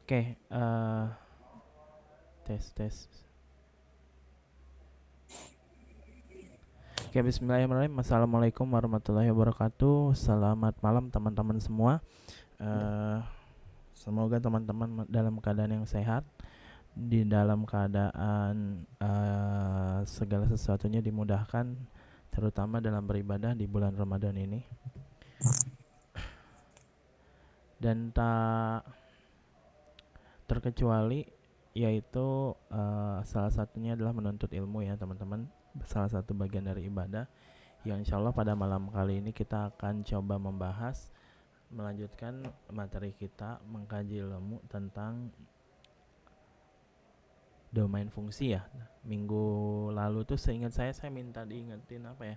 Oke, tes. Oke, bismillahirrahmanirrahim. Assalamualaikum warahmatullahi wabarakatuh. Selamat malam teman-teman semua. Semoga teman-teman dalam keadaan yang sehat, di dalam keadaan segala sesuatunya dimudahkan, terutama dalam beribadah di bulan Ramadan ini. Dan tak terkecuali yaitu salah satunya adalah menuntut ilmu ya teman-teman, salah satu bagian dari ibadah yang insya Allah pada malam kali ini kita akan coba membahas, melanjutkan materi kita mengkaji ilmu tentang domain fungsi ya. Minggu lalu tuh seingat saya minta diingetin apa ya,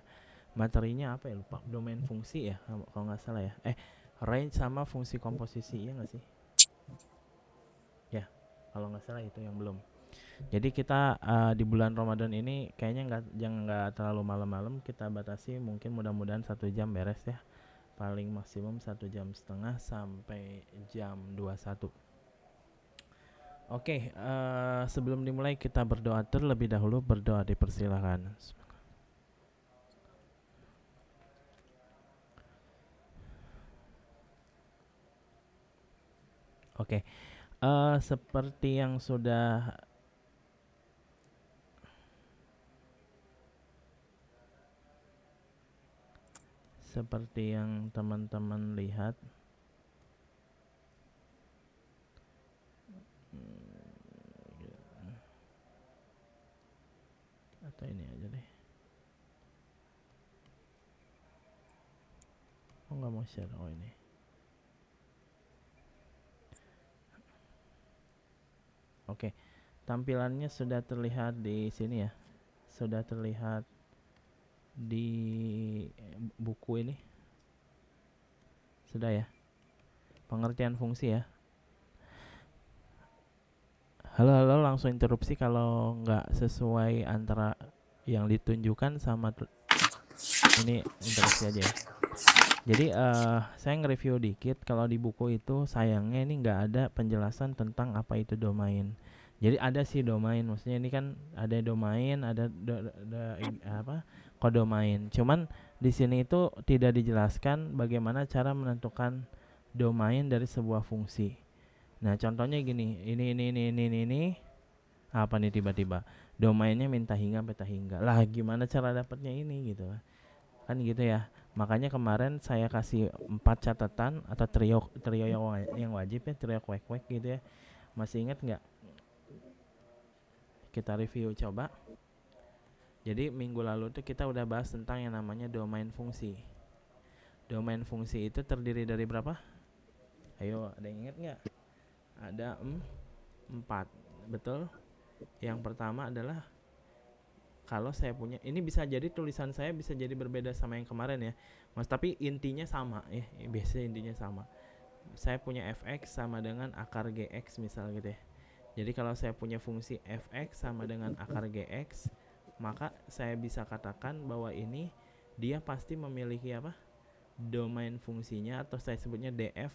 materinya apa ya, lupa. Domain fungsi ya kalau nggak salah ya, range sama fungsi komposisi, ya nggak sih ya, kalau nggak salah itu yang belum. Jadi kita di bulan Ramadan ini kayaknya nggak terlalu malam-malam, kita batasi mungkin mudah-mudahan 1 jam beres ya, paling maksimum 1,5 jam sampai jam 21. Oke, sebelum dimulai kita berdoa terlebih dahulu. Berdoa dipersilakan. Oke, seperti yang sudah teman-teman lihat, atau ini aja deh. Oh, nggak mau share. Oh, ini. Oke, tampilannya sudah terlihat di sini ya. Sudah terlihat di buku ini. Sudah ya. Pengertian fungsi ya. Halo, langsung interupsi kalau nggak sesuai antara yang ditunjukkan sama ini, interupsi aja ya. Jadi saya nge-review dikit. Kalau di buku itu sayangnya ini nggak ada penjelasan tentang apa itu domain. Jadi ada sih domain, maksudnya ini kan ada domain, ada kodomain. Cuman di sini itu tidak dijelaskan bagaimana cara menentukan domain dari sebuah fungsi. Nah, contohnya gini, ini apa nih, tiba-tiba domainnya minta hingga peta hingga. Lah, gimana cara dapatnya ini gitu kan, gitu ya. Makanya kemarin saya kasih 4 catatan atau trio yang wajib ya, trio kwek gitu ya. Masih ingat nggak? Kita review coba. Jadi minggu lalu tuh kita udah bahas tentang yang namanya domain fungsi. Domain fungsi itu terdiri dari berapa? Ayo, ada yang ingat nggak? Ada 4, betul. Yang pertama adalah, kalau saya punya, ini bisa jadi tulisan saya bisa jadi berbeda sama yang kemarin ya Mas, tapi intinya sama ya, biasanya intinya sama. Saya punya fx sama dengan akar gx misal gitu ya. Jadi kalau saya punya fungsi fx sama dengan akar gx, maka saya bisa katakan bahwa ini dia pasti memiliki apa? Domain fungsinya, atau saya sebutnya df.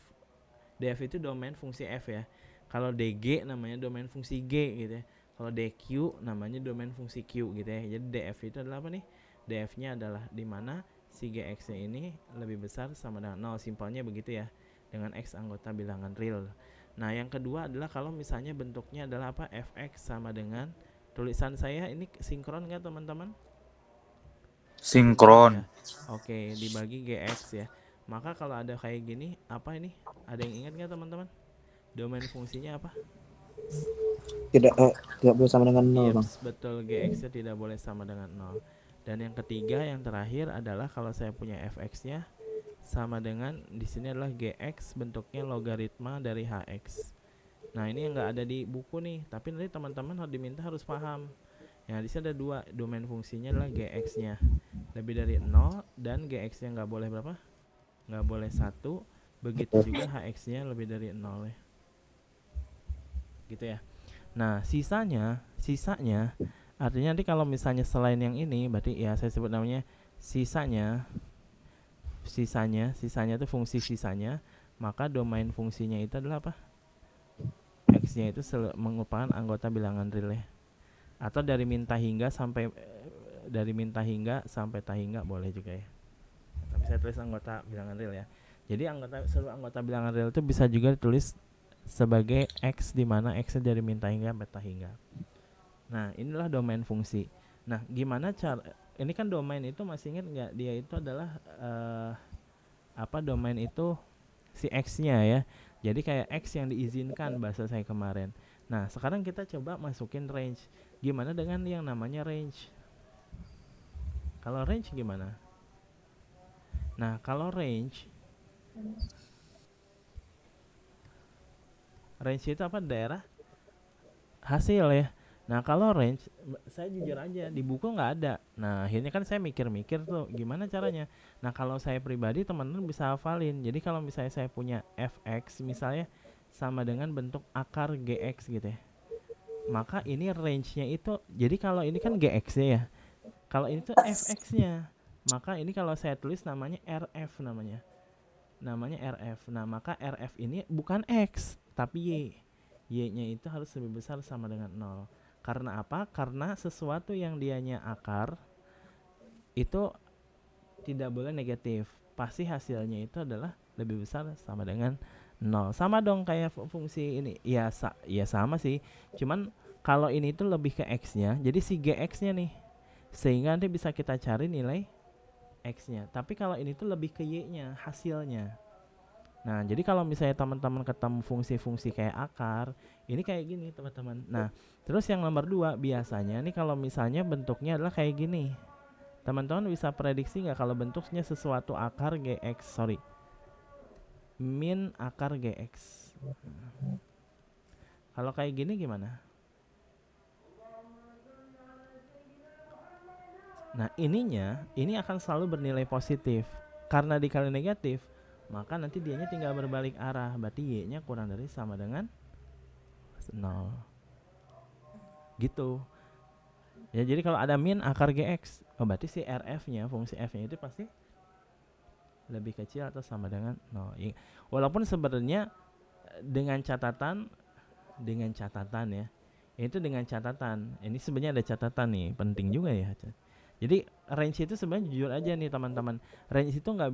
Df itu domain fungsi f ya. Kalau dg namanya domain fungsi g gitu ya. Kalau dq namanya domain fungsi q gitu ya. Jadi df itu adalah apa nih? Df-nya adalah di mana si gx-nya ini lebih besar sama dengan 0, simpelnya begitu ya, dengan x anggota bilangan real. Nah, yang kedua adalah kalau misalnya bentuknya adalah apa? Fx sama dengan, tulisan saya ini sinkron nggak teman-teman? Sinkron ya. Sinkron. Oke, dibagi gx ya. Maka kalau ada kayak gini, apa ini? Ada yang ingat nggak teman-teman? Domain fungsinya apa? Tidak boleh sama dengan 0, Bang. Betul, gx-nya tidak boleh sama dengan 0. Dan yang ketiga, yang terakhir adalah kalau saya punya fx-nya sama dengan, di sini adalah gx bentuknya logaritma dari hx. Nah, ini yang nggak ada di buku nih, tapi nanti teman-teman harus diminta harus paham. Ya, di sini ada 2, domain fungsinya adalah gx-nya lebih dari 0 dan gx-nya nggak boleh berapa? Nggak boleh 1. Begitu juga hx-nya lebih dari 0 ya. Gitu ya. Nah, sisanya artinya nanti kalau misalnya selain yang ini, berarti ya saya sebut namanya sisanya itu fungsi sisanya, maka domain fungsinya itu adalah apa? X-nya itu merupakan anggota bilangan real ya. Atau dari minta hingga sampai tak hingga boleh juga ya. Tapi saya tulis anggota bilangan real ya. Jadi seluruh anggota bilangan real itu bisa juga ditulis sebagai X, di mana X-nya dari minta hingga sampai tak hingga. Nah, inilah domain fungsi. Nah, gimana cara ini kan domain itu masih ingat nggak? Dia itu adalah domain itu si X-nya ya. Jadi kayak X yang diizinkan bahasa saya kemarin. Nah, sekarang kita coba masukin range. Gimana dengan yang namanya range? Kalau range gimana? Nah, kalau range itu apa? Daerah hasil ya. Nah, kalau range, saya jujur aja di buku nggak ada. Nah, akhirnya kan saya mikir-mikir tuh gimana caranya. Nah, kalau saya pribadi, teman-teman bisa hafalin. Jadi kalau misalnya saya punya fx misalnya sama dengan bentuk akar gx gitu ya, maka ini range-nya itu, jadi kalau ini kan gx-nya ya, kalau ini tuh fx-nya, maka ini kalau saya tulis namanya rf namanya rf. Nah, maka rf ini bukan x tapi y-nya itu harus lebih besar sama dengan 0. Karena apa? Karena sesuatu yang dianya akar itu tidak boleh negatif, pasti hasilnya itu adalah lebih besar sama dengan 0. Sama dong kayak fungsi ini. Ya sama sih. Cuman kalau ini itu lebih ke x-nya, jadi si gx-nya nih, sehingga nanti bisa kita cari nilai x-nya. Tapi kalau ini tuh lebih ke y-nya, hasilnya. Nah, jadi kalau misalnya teman-teman ketemu fungsi-fungsi kayak akar, ini kayak gini teman-teman. Nah, terus yang nomor 2 biasanya nih kalau misalnya bentuknya adalah kayak gini. Teman-teman bisa prediksi nggak kalau bentuknya sesuatu akar gx, min akar gx. Kalau kayak gini gimana? Nah, ini akan selalu bernilai positif. Karena dikali negatif, maka nanti dianya tinggal berbalik arah. Berarti y-nya kurang dari sama dengan 0. Gitu. Ya, jadi kalau ada min akar gx, berarti si rf-nya, fungsi f-nya itu pasti lebih kecil atau sama dengan 0. Walaupun sebenarnya dengan catatan ya. Itu dengan catatan. Ini sebenarnya ada catatan nih, penting juga ya. Jadi range itu sebenarnya jujur aja nih teman-teman. Range itu nggak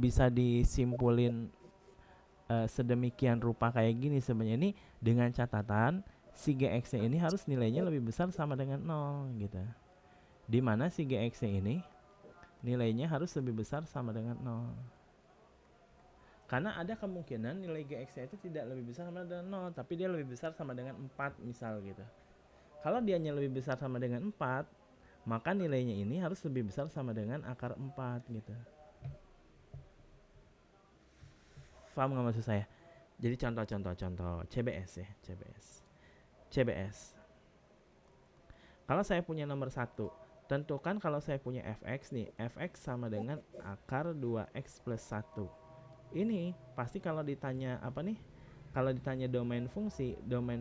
bisa disimpulin sedemikian rupa kayak gini sebenarnya. Ini dengan catatan si gx-nya ini harus nilainya lebih besar sama dengan 0 gitu. Di mana si gx-nya ini nilainya harus lebih besar sama dengan 0. Karena ada kemungkinan nilai gx-nya itu tidak lebih besar sama dengan 0, tapi dia lebih besar sama dengan 4 misal gitu. Kalau dianya lebih besar sama dengan 4, maka nilainya ini harus lebih besar sama dengan akar 4 gitu. Paham nggak maksud saya? Jadi contoh CBS ya, CBS. Kalau saya punya nomor 1, tentukan kalau saya punya fx nih, fx sama dengan akar 2x plus 1. Ini pasti kalau ditanya apa nih? Kalau ditanya domain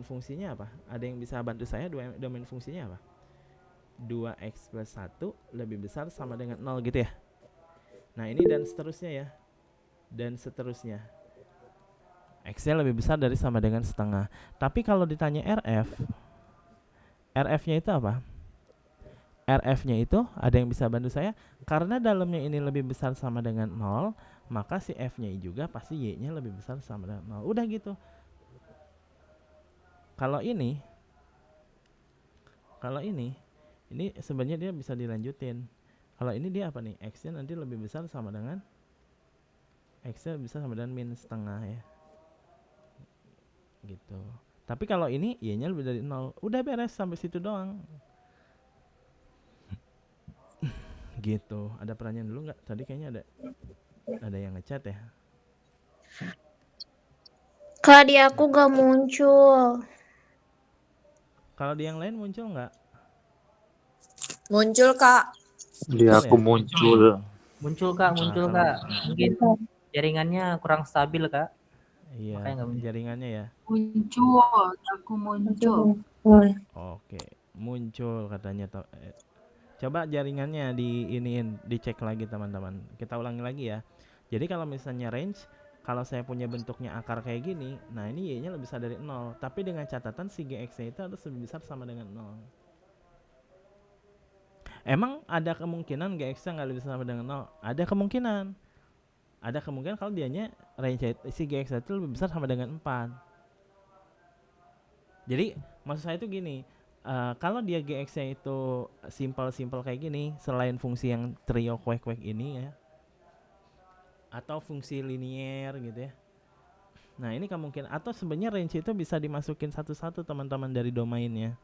fungsinya apa? Ada yang bisa bantu saya domain fungsinya apa? 2x plus 1 lebih besar sama dengan 0 gitu ya. Nah, ini dan seterusnya ya. Dan seterusnya. X-nya lebih besar dari sama dengan setengah. Tapi kalau ditanya RF-nya itu apa? RF-nya itu ada yang bisa bantu saya? Karena dalamnya ini lebih besar sama dengan 0, maka si F-nya juga pasti Y-nya lebih besar sama dengan 0. Udah gitu. Kalau ini sebenarnya dia bisa dilanjutin. Kalau ini dia apa nih? X-nya nanti lebih besar sama dengan X-nya bisa sama dengan min setengah ya. Gitu. Tapi kalau ini Y-nya lebih dari 0. Udah beres sampai situ doang. Gitu. Ada pertanyaan dulu nggak? Tadi kayaknya ada yang ngechat ya. Kak, di aku gak muncul. Kalau di yang lain muncul nggak? Muncul, Kak. Di aku ya? muncul. Muncul, Kak. Mungkin jaringannya kurang stabil, Kak. Iya, jaringannya ya. Muncul, aku muncul. Oke, muncul katanya. Coba jaringannya dicek lagi teman-teman. Kita ulangi lagi ya. Jadi kalau misalnya range, kalau saya punya bentuknya akar kayak gini, nah ini y-nya lebih besar dari 0, tapi dengan catatan si gx-nya itu harus lebih besar sama dengan 0. Emang ada kemungkinan gx-nya nggak lebih besar sama dengan 0? Ada kemungkinan. Ada kemungkinan kalau dianya range si gx itu lebih besar sama dengan 4. Jadi maksud saya itu gini, kalau dia gx-nya itu simple kayak gini, selain fungsi yang trio kuek-kuek ini ya, atau fungsi linier gitu ya. Nah ini kemungkinan, atau sebenarnya range itu bisa dimasukin satu-satu teman-teman dari domainnya.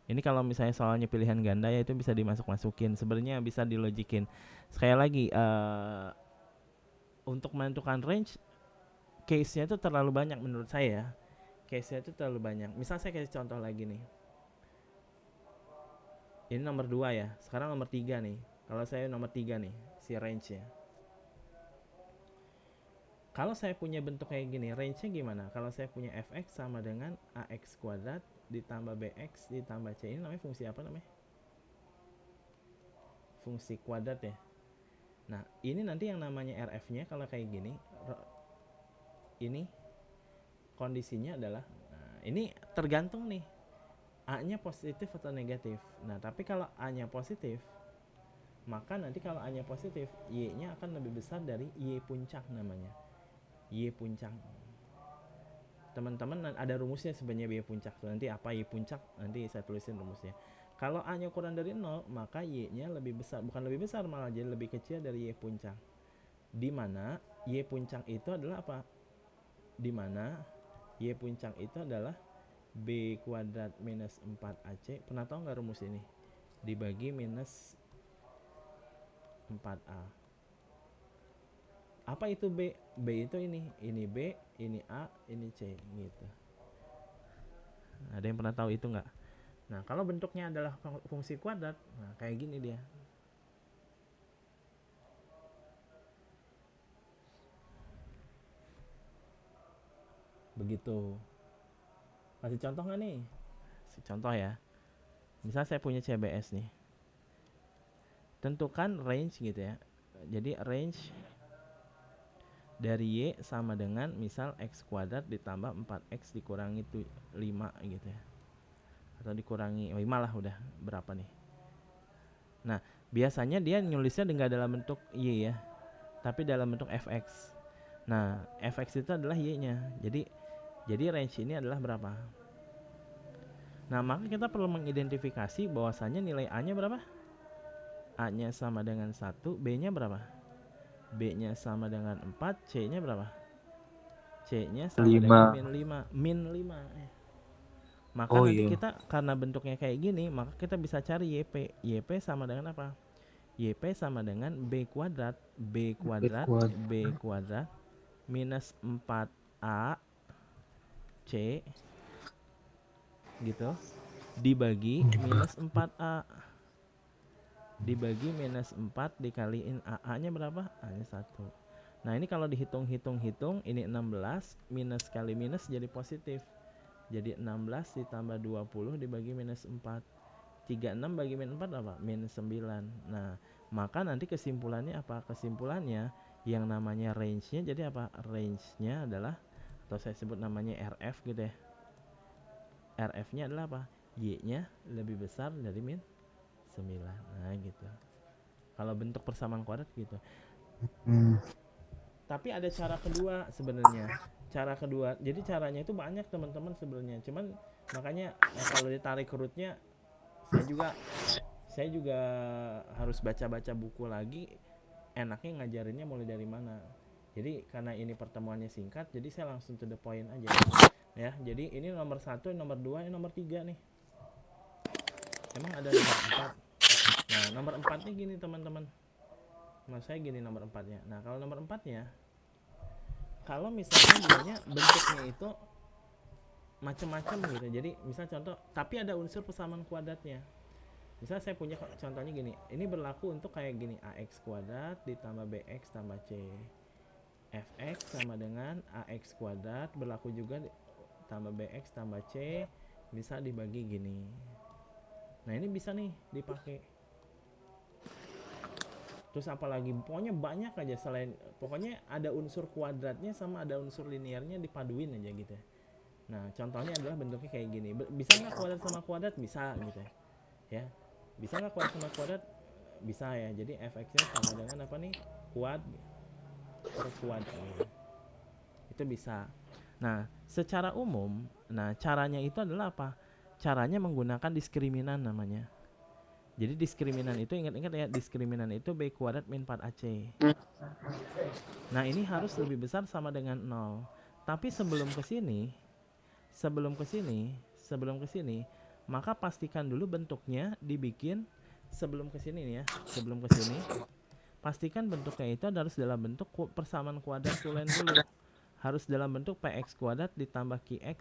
Ini kalau misalnya soalnya pilihan ganda ya itu bisa dimasuk-masukin. Sebenarnya bisa dilogikin. Sekali lagi, untuk menentukan range, case-nya itu terlalu banyak menurut saya. Case-nya itu terlalu banyak. Misal saya kasih contoh lagi nih. Ini nomor 2 ya. Sekarang nomor 3 nih. Kalau saya nomor 3 nih, si range-nya. Kalau saya punya bentuk kayak gini, range-nya gimana? Kalau saya punya fx sama dengan ax kuadrat ditambah bx ditambah c. Ini namanya fungsi apa namanya? Fungsi kuadrat ya. Nah, ini nanti yang namanya rf-nya kalau kayak gini, ini kondisinya adalah, nah, ini tergantung nih, a-nya positif atau negatif. Nah, tapi kalau a-nya positif, maka nanti kalau a-nya positif, y-nya akan lebih besar dari y puncak namanya. Y puncak. Teman-teman ada rumusnya sebenarnya y puncak. Nanti apa y puncak? Nanti saya tulisin rumusnya. Kalau a-nya kurang dari 0, maka y-nya lebih besar, bukan lebih besar malah jadi lebih kecil dari y puncak. Di mana y puncak itu adalah apa? Di mana y puncak itu adalah b kuadrat minus 4ac. Pernah tahu nggak rumus ini? Dibagi minus 4a. Apa itu b? B itu ini b, ini a, ini c gitu. Ada yang pernah tahu itu nggak? Nah kalau bentuknya adalah fungsi kuadrat, nah kayak gini dia. Begitu. Kasih contoh nggak nih? Contoh ya. Misal saya punya CBS nih. Tentukan range gitu ya. Jadi range dari y sama dengan misal x kuadrat ditambah 4x dikurangi 5 gitu ya. Atau dikurangi 5 lah udah berapa nih. Nah biasanya dia nulisnya nggak dalam bentuk y ya, tapi dalam bentuk fx. Nah fx itu adalah y-nya. Jadi range ini adalah berapa? Nah maka kita perlu mengidentifikasi bahwasannya nilai a-nya berapa? A-nya sama dengan 1, b-nya berapa? B-nya sama dengan 4, C-nya berapa? C-nya sama 5. dengan min 5. Maka Oh nanti iya. kita karena bentuknya kayak gini, maka kita bisa cari YP. YP sama dengan apa? YP sama dengan B kuadrat minus 4A C gitu dibagi minus 4A dibagi minus 4 dikaliin A-nya berapa? A-nya 1. Nah ini kalau dihitung-hitung ini 16 minus kali minus jadi positif. Jadi 16 ditambah 20 dibagi minus 4. 36 bagi minus 4 apa? Minus 9. Nah maka nanti kesimpulannya apa? Kesimpulannya yang namanya range-nya jadi apa? Range-nya adalah, atau saya sebut namanya RF gitu ya. RF-nya adalah apa? Y-nya lebih besar dari min 9. Nah gitu. Kalau bentuk persamaan kuadrat gitu. Tapi ada cara kedua sebenarnya. Cara kedua. Jadi caranya itu banyak teman-teman sebenarnya. Cuman makanya kalau ditarik rootnya saya juga harus baca-baca buku lagi. Enaknya ngajarinnya mulai dari mana. Jadi karena ini pertemuannya singkat, jadi saya langsung to the point aja. Ya, jadi ini nomor 1, nomor 2, nomor 3 nih. Emang ada nomor 4. Nah nomor 4 nya gini teman-teman. Mas saya gini nomor 4-nya. Nah kalau nomor 4-nya, kalau misalnya dianya bentuknya itu macam-macam gitu. Jadi misal contoh, tapi ada unsur persamaan kuadratnya. Misal saya punya contohnya gini. Ini berlaku untuk kayak gini, ax kuadrat ditambah bx tambah c. Fx sama dengan ax kuadrat berlaku juga tambah bx tambah c bisa dibagi gini. Nah ini bisa nih dipakai. Terus apalagi pokoknya banyak aja, selain pokoknya ada unsur kuadratnya sama ada unsur linearnya dipaduin aja gitu ya. Nah contohnya adalah bentuknya kayak gini. Bisa nggak kuadrat sama kuadrat? Bisa gitu ya. Bisa nggak kuadrat sama kuadrat? Bisa ya. Jadi fx-nya sama dengan apa nih, kuad per kuad gitu. Itu bisa. Nah secara umum, nah caranya itu adalah apa? Caranya menggunakan diskriminan namanya. Jadi diskriminan itu, ingat-ingat ya, diskriminan itu B kuadrat min 4AC. Nah ini harus lebih besar sama dengan 0. Tapi sebelum ke sini, maka pastikan dulu bentuknya dibikin sebelum ke sini nih ya. Sebelum ke sini, pastikan bentuknya itu harus dalam bentuk persamaan kuadrat tulen dulu. Harus dalam bentuk px kuadrat ditambah qx,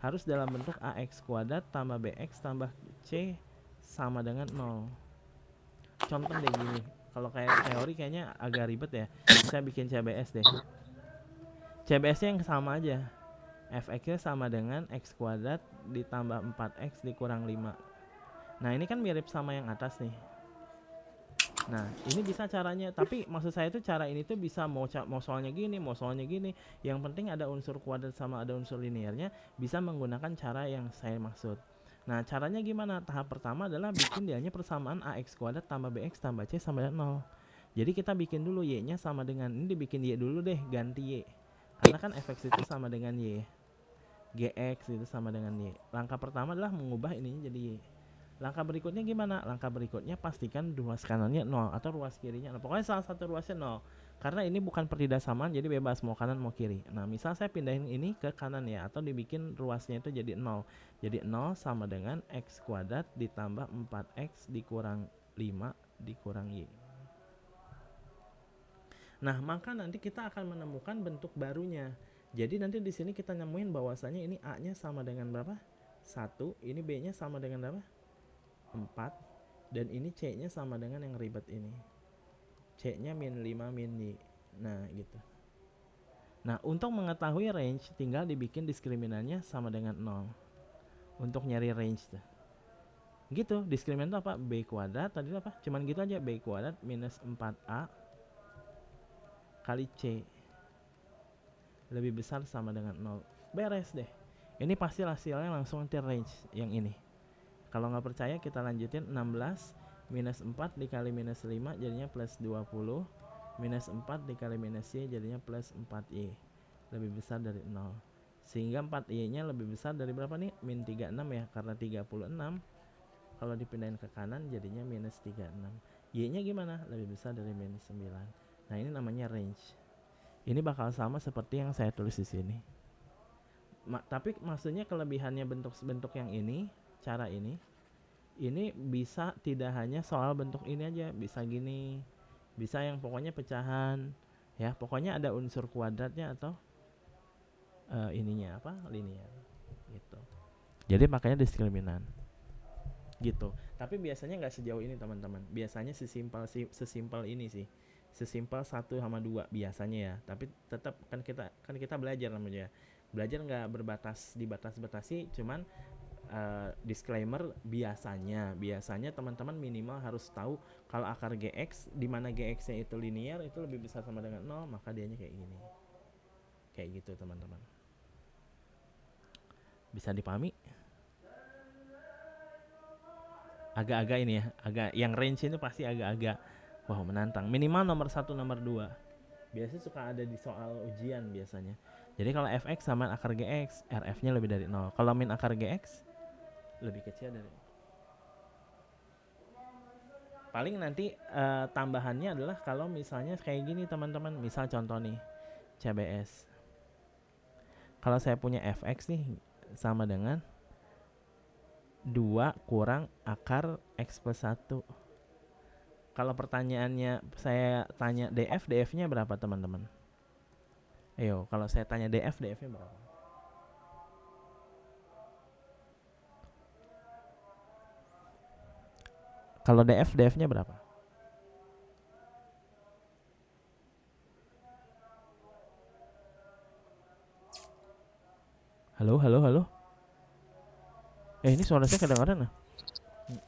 harus dalam bentuk ax kuadrat tambah bx tambah c sama dengan 0. Contoh deh gini, kalau kayak teori kayaknya agak ribet ya. Saya bikin CBS deh. CBS-nya yang sama aja. Fx-nya sama dengan x kuadrat ditambah 4x dikurang 5. Nah ini kan mirip sama yang atas nih. Nah ini bisa caranya, tapi maksud saya itu cara ini tuh bisa mau soalnya gini, mau soalnya gini. Yang penting ada unsur kuadrat sama ada unsur linearnya, bisa menggunakan cara yang saya maksud. Nah caranya gimana? Tahap pertama adalah bikin dianya persamaan ax kuadrat tambah bx tambah c sama dengan 0. Jadi kita bikin dulu y-nya sama dengan, ini dibikin y dulu deh, ganti y. Karena kan fx itu sama dengan y, gx itu sama dengan y. Langkah pertama adalah mengubah ininya jadi y. Langkah berikutnya gimana? Langkah berikutnya pastikan ruas kanannya 0 atau ruas kirinya 0. Pokoknya salah satu ruasnya 0. Karena ini bukan pertidasamaan, jadi bebas mau kanan mau kiri. Nah misal saya pindahin ini ke kanan ya, atau dibikin ruasnya itu jadi 0. Jadi 0 sama dengan x kuadrat ditambah 4x dikurang 5 dikurang y. Nah maka nanti kita akan menemukan bentuk barunya. Jadi nanti di sini kita nemuin bahwasanya ini a-nya sama dengan berapa? 1, ini b-nya sama dengan berapa? 4, dan ini c-nya sama dengan yang ribet ini. C-nya min 5 min y. Nah gitu. Nah untuk mengetahui range tinggal dibikin diskriminannya sama dengan 0 untuk nyari range tuh. Gitu, diskriminan itu apa? B kuadrat, tadi apa? Cuman gitu aja, B kuadrat minus 4A kali C lebih besar sama dengan 0. Beres deh. Ini pasti hasilnya langsung nanti range yang ini. Kalau nggak percaya kita lanjutin. 16 minus 4 dikali minus 5 jadinya plus 20. Minus 4 dikali minus y jadinya plus 4y. Lebih besar dari 0. Sehingga 4y nya lebih besar dari berapa nih? Min 36 ya. Karena 36 kalau dipindahin ke kanan jadinya minus 36. Y nya gimana? Lebih besar dari minus 9. Nah ini namanya range. Ini bakal sama seperti yang saya tulis di sini. Tapi maksudnya kelebihannya bentuk yang ini, cara ini bisa tidak hanya soal bentuk ini aja, bisa gini, bisa yang pokoknya pecahan ya, pokoknya ada unsur kuadratnya atau ininya apa, linear gitu. Jadi makanya diskriminan gitu. Tapi biasanya nggak sejauh ini teman-teman, biasanya sesimpel ini sih, sesimpel 1 sama 2 biasanya ya. Tapi tetap kan kita belajar namanya, belajar nggak dibatas-batasi, cuman disclaimer, biasanya teman-teman minimal harus tahu kalau akar gx di mana gx-nya itu linear itu lebih besar sama dengan 0, maka dianya kayak gini. Kayak gitu teman-teman. Bisa dipahami? Agak-agak ini ya, agak yang range itu pasti agak-agak wow menantang. Minimal nomor 1 nomor 2. Biasanya suka ada di soal ujian biasanya. Jadi kalau fx sama akar gx, rf-nya lebih dari 0. Kalau min akar gx lebih kecil dari. Paling nanti tambahannya adalah kalau misalnya kayak gini teman-teman, misal contoh nih CBS. Kalau saya punya fx nih sama dengan 2 kurang akar x plus 1. Kalau pertanyaannya saya tanya df-nya berapa teman-teman? Ayo, kalau saya tanya df-nya berapa? Kalau df-nya berapa? Halo? Ini suara saya kedengaran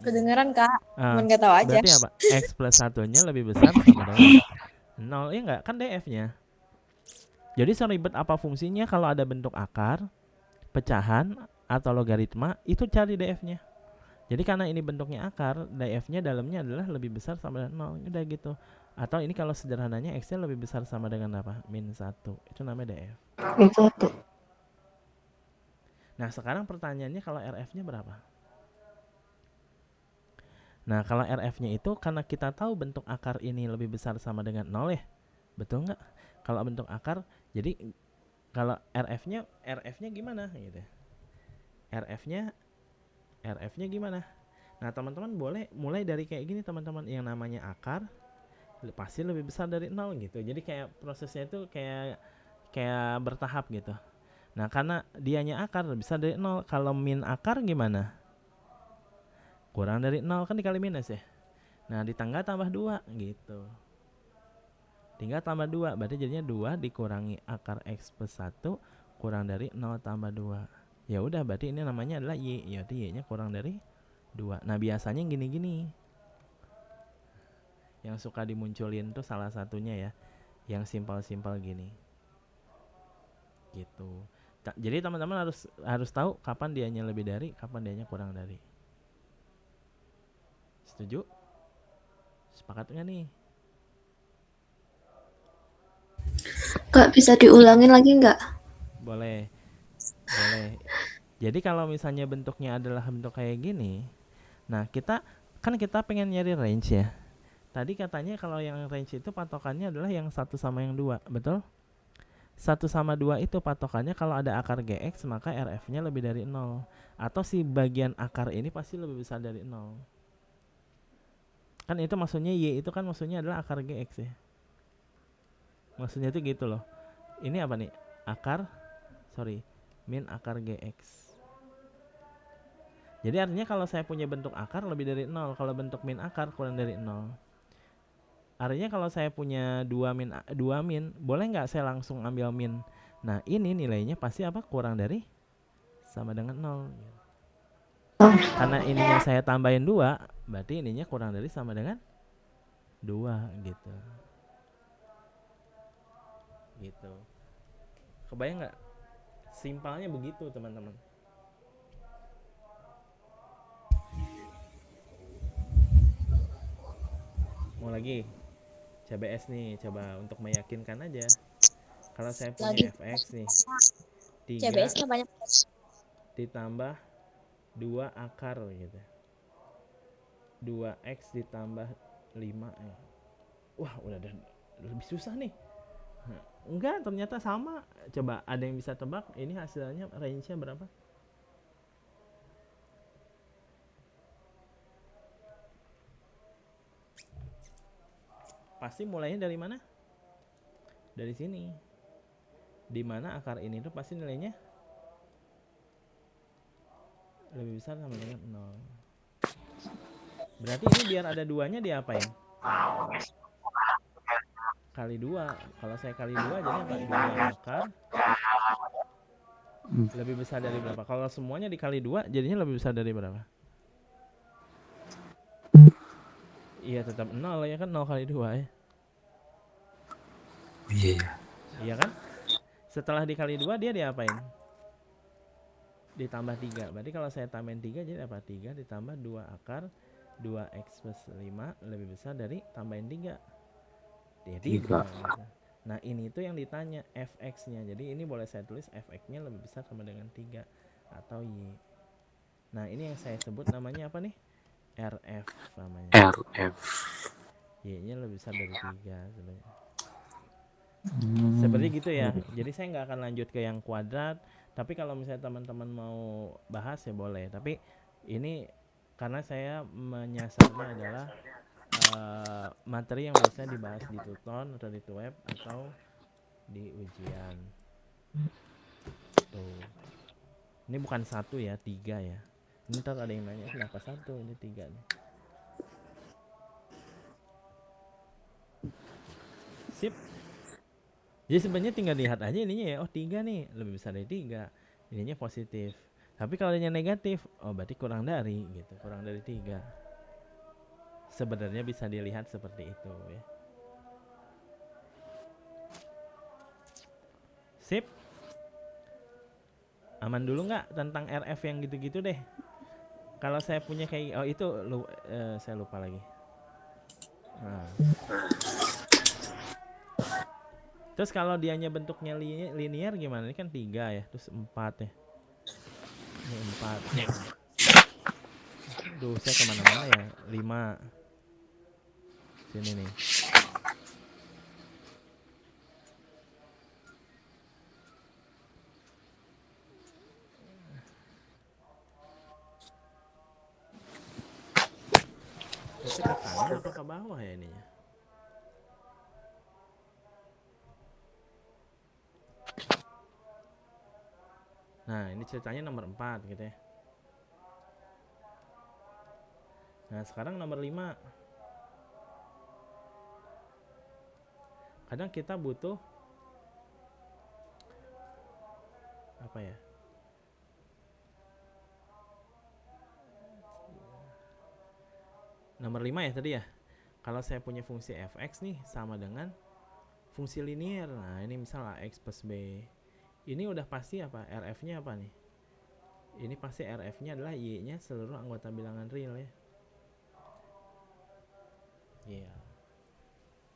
Kedengeran Kak, Ah, cuman gak tahu aja. berarti apa? X plus satunya lebih besar sama dengan 0. Ya enggak? Kan DF-nya. Jadi seribet apa fungsinya kalau ada bentuk akar, pecahan, atau logaritma, itu cari DF-nya. Jadi karena ini bentuknya akar, DF-nya dalamnya adalah lebih besar sama dengan 0. Udah gitu. Atau ini kalau sederhananya X-nya lebih besar sama dengan apa? -1. Itu namanya DF. Itu tuh. Nah sekarang pertanyaannya kalau RF-nya berapa? Nah kalau RF-nya itu karena kita tahu bentuk akar ini lebih besar sama dengan 0 ya. Betul nggak? Kalau bentuk akar, jadi kalau RF-nya gimana gitu. RF-nya gimana? Nah, teman-teman boleh mulai dari kayak gini teman-teman, yang namanya akar pasti lebih besar dari 0 gitu. Jadi kayak prosesnya itu kayak bertahap gitu. Nah, karena dianya akar besar dari 0, kalau min akar gimana? Kurang dari 0 kan dikali minus ya. Nah, di tangga tambah 2 gitu. Tinggal tambah 2, berarti jadinya 2 dikurangi akar X plus 1 kurang dari 0 tambah 2. Ya udah, berarti ini namanya adalah Y. Jadi Y-nya kurang dari 2. Nah, biasanya gini-gini. Yang suka dimunculin tuh salah satunya ya, yang simpel-simpel gini. Gitu. Jadi teman-teman harus tahu kapan dianya lebih dari, kapan dianya kurang dari. Setuju? Sepakat enggak nih? Kak, bisa diulangin lagi nggak? Boleh. Jadi kalau misalnya bentuknya adalah bentuk kayak gini, nah kita pengen nyari range ya. Tadi katanya kalau yang range itu patokannya adalah yang 1 sama yang 2, betul? 1 sama 2 itu patokannya kalau ada akar GX maka RF-nya lebih dari 0. Atau si bagian akar ini pasti lebih besar dari 0. Kan itu maksudnya Y itu kan maksudnya adalah akar GX ya. Maksudnya itu gitu loh. Ini apa nih? Min akar GX. Jadi artinya kalau saya punya bentuk akar lebih dari 0, kalau bentuk min akar kurang dari 0. Artinya kalau saya punya 2 min, boleh nggak saya langsung ambil min? Nah, ini nilainya pasti apa? Kurang dari sama dengan 0. Karena ininya saya tambahin 2, berarti ininya kurang dari sama dengan 2 gitu. Gitu. Kebayang nggak? Simpelnya begitu, teman-teman. Mau lagi? CBS nih, coba untuk meyakinkan aja. Kalau saya punya fx nih, 3 CBS-nya banyak. ditambah 2 akar gitu. 2x ditambah 5 ya. Wah, udah lebih susah nih. Enggak, ternyata sama. Coba ada yang bisa tebak ini hasilnya range-nya berapa? Pasti mulainya dari mana? Dari sini. Dimana akar ini tuh pasti nilainya lebih besar sama dengan 0. Berarti ini biar ada 2-nya diapain? Kali 2. Kalau saya kali 2 jadi apa? 2 akar lebih besar dari berapa? Kalau semuanya dikali 2 jadinya lebih besar dari berapa? Iya tetap 0 ya kan, 0 kali 2 ya. Iya. Iya kan? Setelah dikali 2 dia diapain? Ditambah 3. Berarti kalau saya tambahin 3 jadi apa? 3 ditambah 2 akar 2x plus 5 lebih besar dari tambahin 3. Jadi 3. Nah ini tuh yang ditanya fx-nya. Jadi ini boleh saya tulis fx-nya lebih besar sama dengan 3 atau y. Nah ini yang saya sebut namanya apa nih? RF namanya. RF. Y-nya lebih besar dari 3 sebenarnya. Seperti gitu ya. Jadi saya nggak akan lanjut ke yang kuadrat. Tapi kalau misalnya teman-teman mau bahas ya boleh. Tapi ini karena saya menyasarnya adalah materi yang biasanya dibahas di tuton atau di web atau di ujian. Tuh. Ini bukan 1 ya, 3 ya. Ini ntar ada yang nanya kenapa 1, ini 3 nih. Sip. Jadi sebenarnya tinggal lihat aja ininya ya. Oh 3 nih, lebih besar dari 3. Ininya positif. Tapi kalau dia negatif, oh berarti kurang dari gitu, kurang dari 3. Sebenarnya bisa dilihat seperti itu ya. Sip. Aman dulu nggak tentang RF yang gitu-gitu deh. Kalau saya punya kayak itu saya lupa lagi. Nah. Terus kalau dianya bentuknya linear gimana? Ini kan 3 ya, terus 4 ya. Ini 4. Duh, saya kemana-mana ya. 5. Sini nih. Itu ke kanan apa ke bawah ya ininya? Nah, ini ceritanya nomor 4 gitu ya. Nah, sekarang nomor 5. Kadang kita butuh apa ya? Nomor 5 ya tadi ya. Kalau saya punya fungsi fx nih sama dengan fungsi linear. Nah, ini misal ax plus b. Ini udah pasti apa? RF-nya apa nih? Ini pasti RF-nya adalah y-nya seluruh anggota bilangan real ya. Iya. Yeah.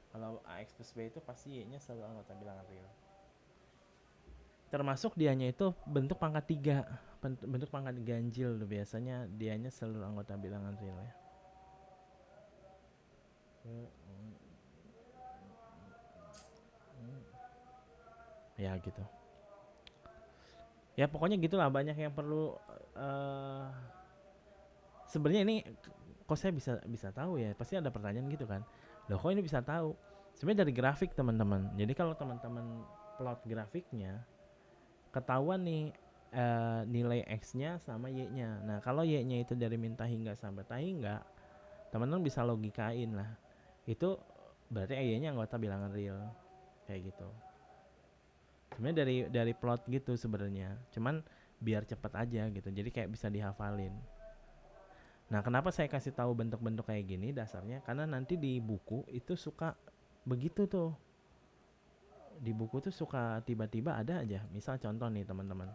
Kalau ax plus b itu pasti y-nya seluruh anggota bilangan real. Termasuk dianya itu bentuk pangkat 3. Bentuk pangkat ganjil tuh biasanya dianya seluruh anggota bilangan real ya. Ya gitu. Ya pokoknya gitulah, banyak yang perlu sebenarnya ini kok saya bisa tahu ya, pasti ada pertanyaan gitu kan, loh kok ini bisa tahu. Sebenarnya dari grafik teman-teman. Jadi kalau teman-teman plot grafiknya ketahuan nih nilai x-nya sama y-nya. Nah kalau y-nya itu dari min hingga sampai hingga, teman-teman bisa logikain lah, itu berarti y-nya anggota bilangan real kayak gitu. Sebenarnya dari plot gitu sebenarnya, cuman biar cepet aja gitu, jadi kayak bisa dihafalin. Nah kenapa saya kasih tahu bentuk-bentuk kayak gini dasarnya, karena nanti di buku itu suka begitu tuh. Di buku tuh suka tiba-tiba ada aja, misal contoh nih teman-teman,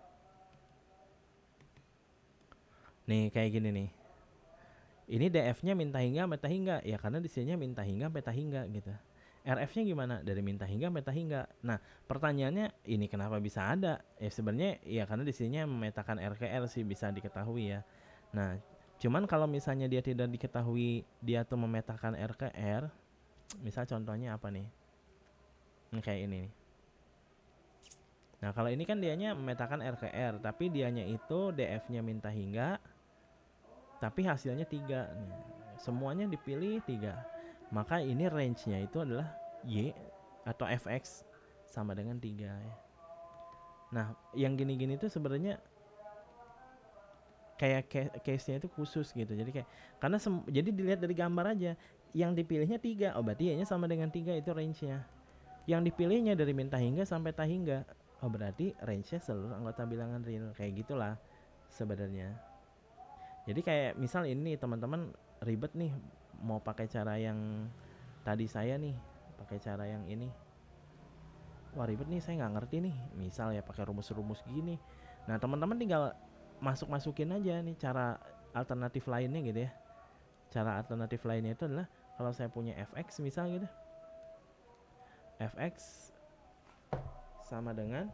nih kayak gini nih, ini DF-nya minta hingga meta hingga ya, karena di sininya minta hingga meta hingga gitu. RF-nya gimana? Dari minta hingga meta hingga. Nah, pertanyaannya ini kenapa bisa ada? Ya sebenarnya ya karena di sininya memetakan R ke R sih, bisa diketahui ya. Nah, cuman kalau misalnya dia tidak diketahui dia tuh memetakan R ke R, misal contohnya apa nih? Kayak ini nih. Nah, kalau ini kan dianya memetakan R ke R, tapi dianya itu DF-nya minta hingga, tapi hasilnya 3. Nah, semuanya dipilih 3. Maka ini range-nya itu adalah Y atau Fx sama dengan 3 ya. Nah, yang gini-gini tuh sebenarnya kayak case-nya itu khusus gitu. Jadi kayak karena jadi dilihat dari gambar aja, yang dipilihnya 3, oh berarti Y-nya sama dengan 3, itu range-nya. Yang dipilihnya dari min hingga sampai hingga, oh berarti range-nya seluruh anggota bilangan real. Kayak gitulah sebenarnya. Jadi kayak misal ini teman-teman ribet nih mau pakai cara yang tadi saya nih, pakai cara yang ini, wah ribet nih, saya nggak ngerti nih, misal ya pakai rumus-rumus gini. Nah teman-teman tinggal masukin aja nih cara alternatif lainnya gitu ya. Cara alternatif lainnya itu adalah kalau saya punya fx misal gitu, fx sama dengan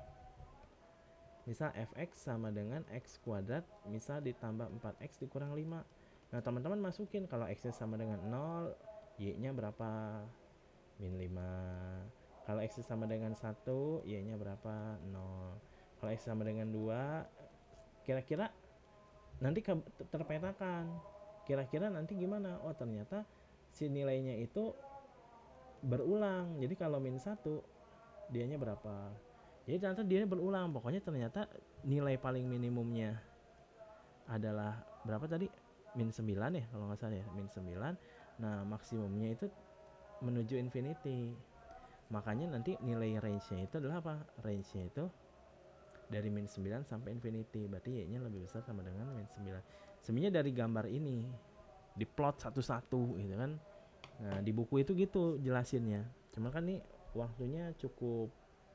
misal fx sama dengan x kuadrat misal ditambah 4x dikurang 5. Nah teman-teman masukin kalau x nya sama dengan 0, y nya berapa? Min 5. Kalau x sama dengan 1, y nya berapa? 0. Kalau x sama dengan 2, kira-kira nanti terpetakan, kira-kira nanti gimana? Oh ternyata si nilainya itu berulang. Jadi kalau min 1, dianya berapa? Jadi ternyata dia berulang. Pokoknya ternyata nilai paling minimumnya adalah berapa tadi? Min 9 ya kalau nggak salah ya, min 9. Nah maksimumnya itu menuju infinity. Makanya nanti nilai range-nya itu adalah apa? Range-nya itu dari min 9 sampai infinity, berarti y-nya lebih besar sama dengan min 9. Sebenarnya dari gambar ini diplot satu-satu gitu kan. Nah di buku itu gitu jelasinnya, cuma kan nih waktunya cukup,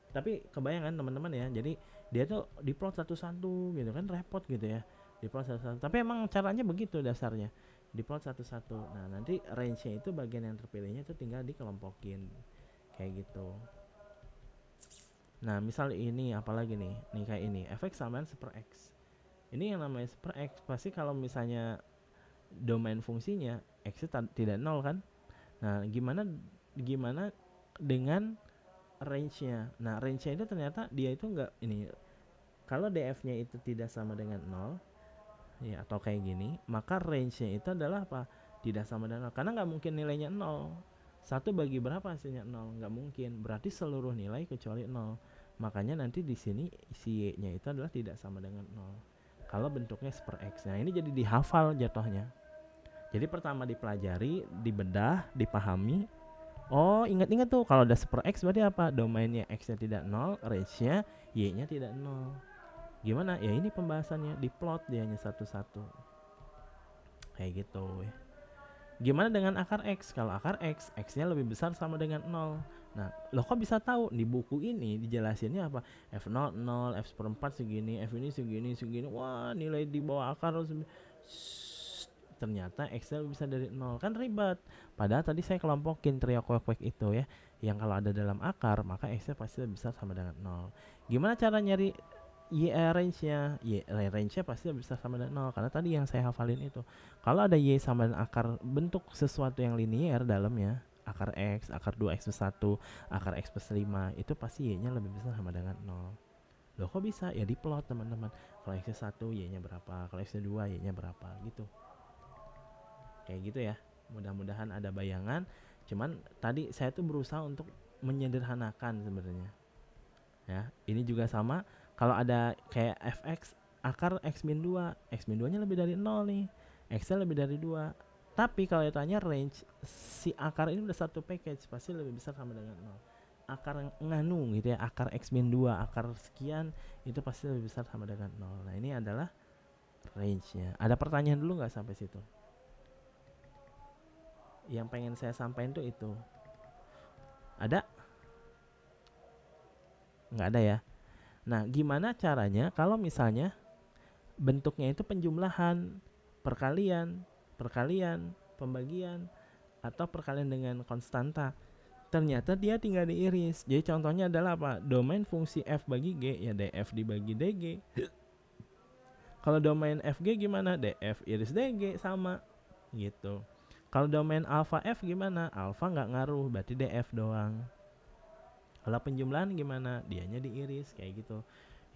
tapi kebayangan teman-teman ya, jadi dia tuh diplot satu-satu gitu kan, repot gitu ya diplot satu-satu, tapi emang caranya begitu dasarnya, diplot satu-satu. Nah nanti range-nya itu bagian yang terpilihnya itu tinggal dikelompokin kayak gitu. Nah misal ini apalagi nih kayak ini fx samaan per x, ini yang namanya per x pasti kalau misalnya domain fungsinya x tidak nol kan. Nah gimana dengan range-nya. Nah range-nya itu ternyata dia itu enggak ini, kalau df-nya itu tidak sama dengan 0 ya, atau kayak gini, maka range-nya itu adalah apa? Tidak sama dengan 0, karena nggak mungkin nilainya 0. 1 bagi berapa hasilnya 0? Nggak mungkin, berarti seluruh nilai kecuali 0. Makanya nanti di sini si y-nya itu adalah tidak sama dengan 0 kalau bentuknya per x. Nah ini jadi dihafal jatuhnya. Jadi pertama dipelajari, dibedah, dipahami. Oh ingat-ingat tuh, kalau udah per x berarti apa? Domainnya x-nya tidak 0, range-nya y-nya tidak 0. Gimana? Ya ini pembahasannya, diplot dianya satu-satu. Kayak gitu ya. Gimana dengan akar x? Kalau akar x, x-nya lebih besar sama dengan 0. Nah, lo kok bisa tahu? Di buku ini dijelasinnya apa? F0 0, F seperempat segini, F ini segini. Wah, nilai di bawah akar ternyata x-nya lebih besar dari 0. Kan ribet. Padahal tadi saya kelompokin trio kuek-kuek itu ya, yang kalau ada dalam akar, maka x-nya pasti lebih besar sama dengan 0. Gimana cara nyari range-nya? Range-nya pasti bisa sama dengan 0 karena tadi yang saya hafalin itu. Kalau ada y sama dengan akar bentuk sesuatu yang linier dalamnya, akar x, akar 2x plus 1, akar x plus 5, itu pasti y-nya lebih besar sama dengan 0. Loh kok bisa? Ya diplot teman-teman. Kalau x-nya 1 y-nya berapa, kalau x-nya 2 y-nya berapa gitu. Kayak gitu ya. Mudah-mudahan ada bayangan. Cuman tadi saya tuh berusaha untuk menyederhanakan sebenarnya. Ya, ini juga sama. Kalau ada kayak fx akar x min 2, x min 2 nya lebih dari 0 nih, x nya lebih dari 2. Tapi kalau ditanya range, si akar ini udah satu package, pasti lebih besar sama dengan 0. Akar nganu gitu ya, akar x min 2, akar sekian, itu pasti lebih besar sama dengan 0. Nah ini adalah range-nya. Ada pertanyaan dulu nggak sampai situ? Yang pengen saya sampaikan tuh itu. Ada? Nggak ada ya? Nah, gimana caranya kalau misalnya bentuknya itu penjumlahan, perkalian, pembagian, atau perkalian dengan konstanta. Ternyata dia tinggal diiris. Jadi contohnya adalah apa? Domain fungsi f bagi g, ya df dibagi dg. Kalau domain fg gimana? Df iris dg sama gitu. Kalau domain alpha f gimana? Alpha nggak ngaruh, berarti df doang. Kalau penjumlahan gimana? Dianya diiris kayak gitu.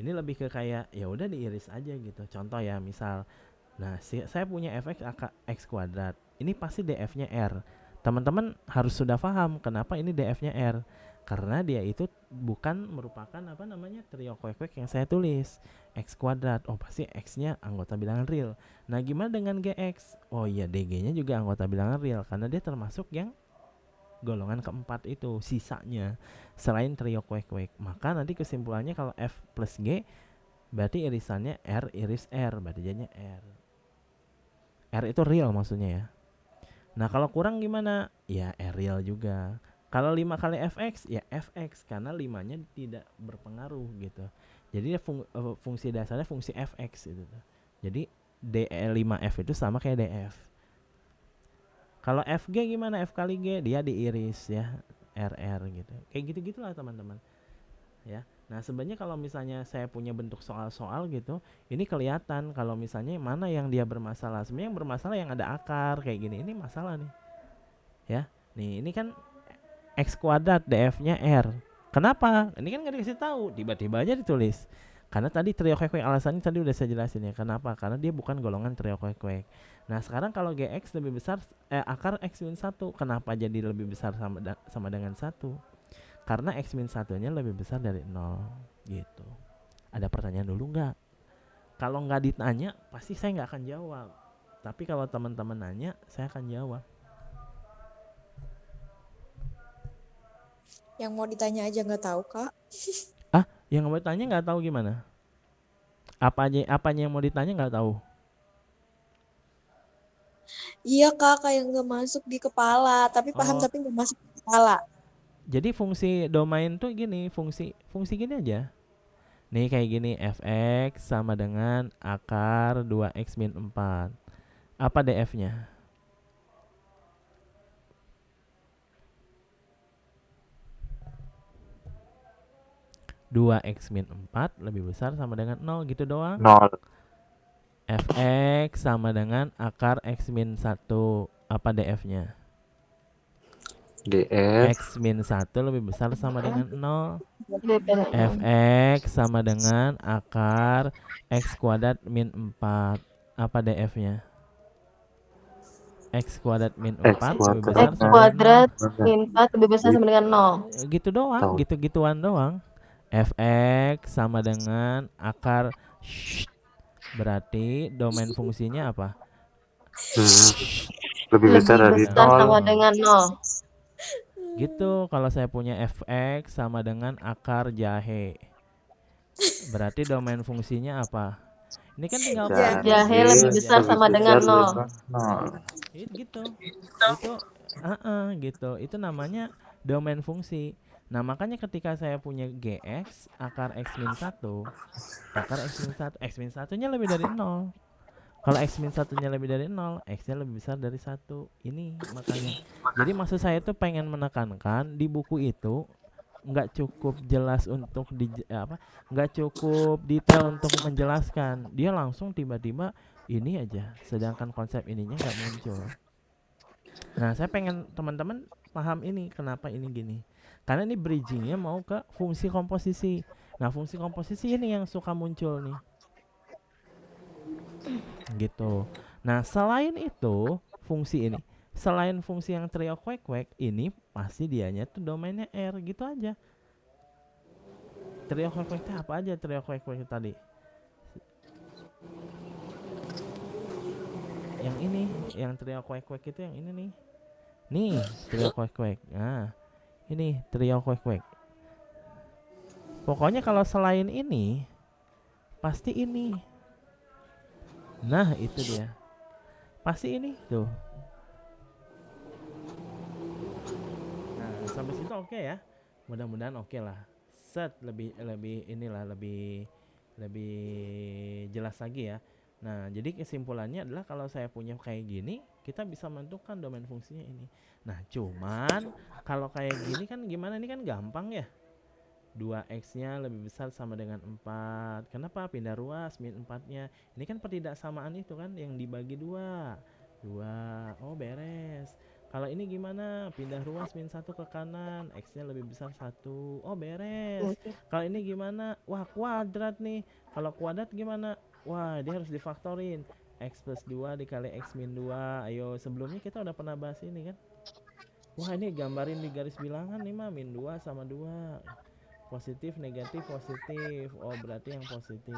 Ini lebih ke kayak ya udah diiris aja gitu. Contoh ya, misal, nah saya punya fx x kuadrat. Ini pasti df-nya r. Teman-teman harus sudah paham kenapa ini df-nya r. Karena dia itu bukan merupakan apa namanya trio kuek-kuek yang saya tulis. X kuadrat. Oh pasti x-nya anggota bilangan real. Nah gimana dengan gx? Oh iya dg-nya juga anggota bilangan real karena dia termasuk yang golongan keempat itu sisanya selain trio kuek-kuek. Maka nanti kesimpulannya kalau f plus g berarti irisannya r iris r, berarti jadinya r itu real maksudnya ya. Nah kalau kurang gimana? Ya r real juga. Kalau 5 kali fx ya fx karena 5-nya tidak berpengaruh gitu. Jadi fungsi dasarnya fungsi fx gitu. Jadi d5f itu sama kayak df. Kalau fg gimana? F kali g dia diiris ya, rr gitu. Kayak gitu-gitulah teman-teman. Ya. Nah, sebenarnya kalau misalnya saya punya bentuk soal-soal gitu, ini kelihatan kalau misalnya mana yang dia bermasalah. Sebenarnya yang bermasalah yang ada akar kayak gini. Ini masalah nih. Ya. Nih, ini kan x kuadrat df-nya r. Kenapa? Ini kan nggak dikasih tahu, tiba-tiba aja ditulis. Karena tadi trio kuek-kuek alasannya tadi udah saya jelasin ya. Kenapa? Karena dia bukan golongan trio kuek-kuek. Nah sekarang kalau gx lebih besar akar x min 1, kenapa jadi lebih besar sama dengan 1? Karena x min 1 nya lebih besar dari 0 gitu. Ada pertanyaan dulu nggak? Kalau nggak ditanya pasti saya nggak akan jawab. Tapi kalau teman-teman nanya saya akan jawab. Yang mau ditanya aja nggak tahu, Kak. Yang mau tanya nggak tahu gimana? Apanya yang mau ditanya nggak tahu? Iya kak, kayak nggak masuk di kepala. Tapi paham Oh, tapi nggak masuk di kepala. jadi fungsi domain tuh gini, fungsi gini aja. Nih kayak gini, fx sama dengan akar 2x min 4. Apa df-nya? 2x min 4 lebih besar sama dengan 0 gitu doang. 0. Fx sama dengan akar x min 1. Apa df-nya? df X min 1 lebih besar sama dengan 0. DP-nya. Fx sama dengan akar x kuadrat min 4. Apa df-nya? X kuadrat min X 4 lebih besar kuadrat X sama kuadrat dengan min 4 lebih besar sama dengan 0. 0. Gitu doang, Tahu. gitu-gituan doang. Fx sama dengan akar berarti domain fungsinya apa? Lebih besar dari Lebih besar 0. sama dengan 0. Gitu, kalau saya punya fx sama dengan akar jahe. Berarti domain fungsinya apa? Ini kan tinggal Jahe. Jahe lebih besar sama dengan 0. 0. Gitu. Itu gitu. Itu namanya domain fungsi. Nah, makanya ketika saya punya gx akar x min 1, akar x min 1, x min 1-nya lebih dari 0. Kalau x min 1-nya lebih dari 0, x-nya lebih besar dari 1. Ini makanya. Jadi maksud saya tuh pengen menekankan di buku itu nggak cukup jelas untuk nggak cukup detail untuk menjelaskan. Dia langsung tiba-tiba ini aja, sedangkan konsep ininya nggak muncul. Nah, saya pengen teman-teman paham ini kenapa ini gini. Karena ini bridgingnya mau ke fungsi komposisi. Nah, fungsi komposisi ini yang suka muncul nih. Gitu. Nah, selain itu, fungsi ini. Selain fungsi yang trio kwek-kwek, ini pasti dianya tuh domainnya R gitu aja. Trio kwek-kwek itu apa aja trio kwek-kwek tadi? Yang ini, yang trio kwek-kwek itu yang ini nih. Nih, trio kwek-kwek. Nah, ini trio kwek-kwek. Pokoknya kalau selain ini, pasti ini. Nah, itu dia. Pasti ini tuh. Nah, sampai situ oke ya. Mudah-mudahan oke lah. Set lebih inilah lebih jelas lagi ya. Nah, jadi kesimpulannya adalah kalau saya punya kayak gini, kita bisa menentukan domain fungsinya ini. Nah, cuman kalau kayak gini kan gimana, ini kan gampang ya. 2x-nya lebih besar sama dengan 4. Kenapa? Pindah ruas min 4-nya. Ini kan pertidaksamaan itu kan yang dibagi 2. 2. Oh, beres. Kalau ini gimana? Pindah ruas min 1 ke kanan, x-nya lebih besar 1. Oh, beres. Kalau ini gimana? Wah, kuadrat nih. Kalau kuadrat gimana? Wah, dia harus difaktorin. X plus 2 dikali x min 2. Ayo, sebelumnya kita udah pernah bahas ini kan? Wah, ini gambarin di garis bilangan nih mah, min 2 sama 2. Positif, negatif, positif. Oh, berarti yang positif.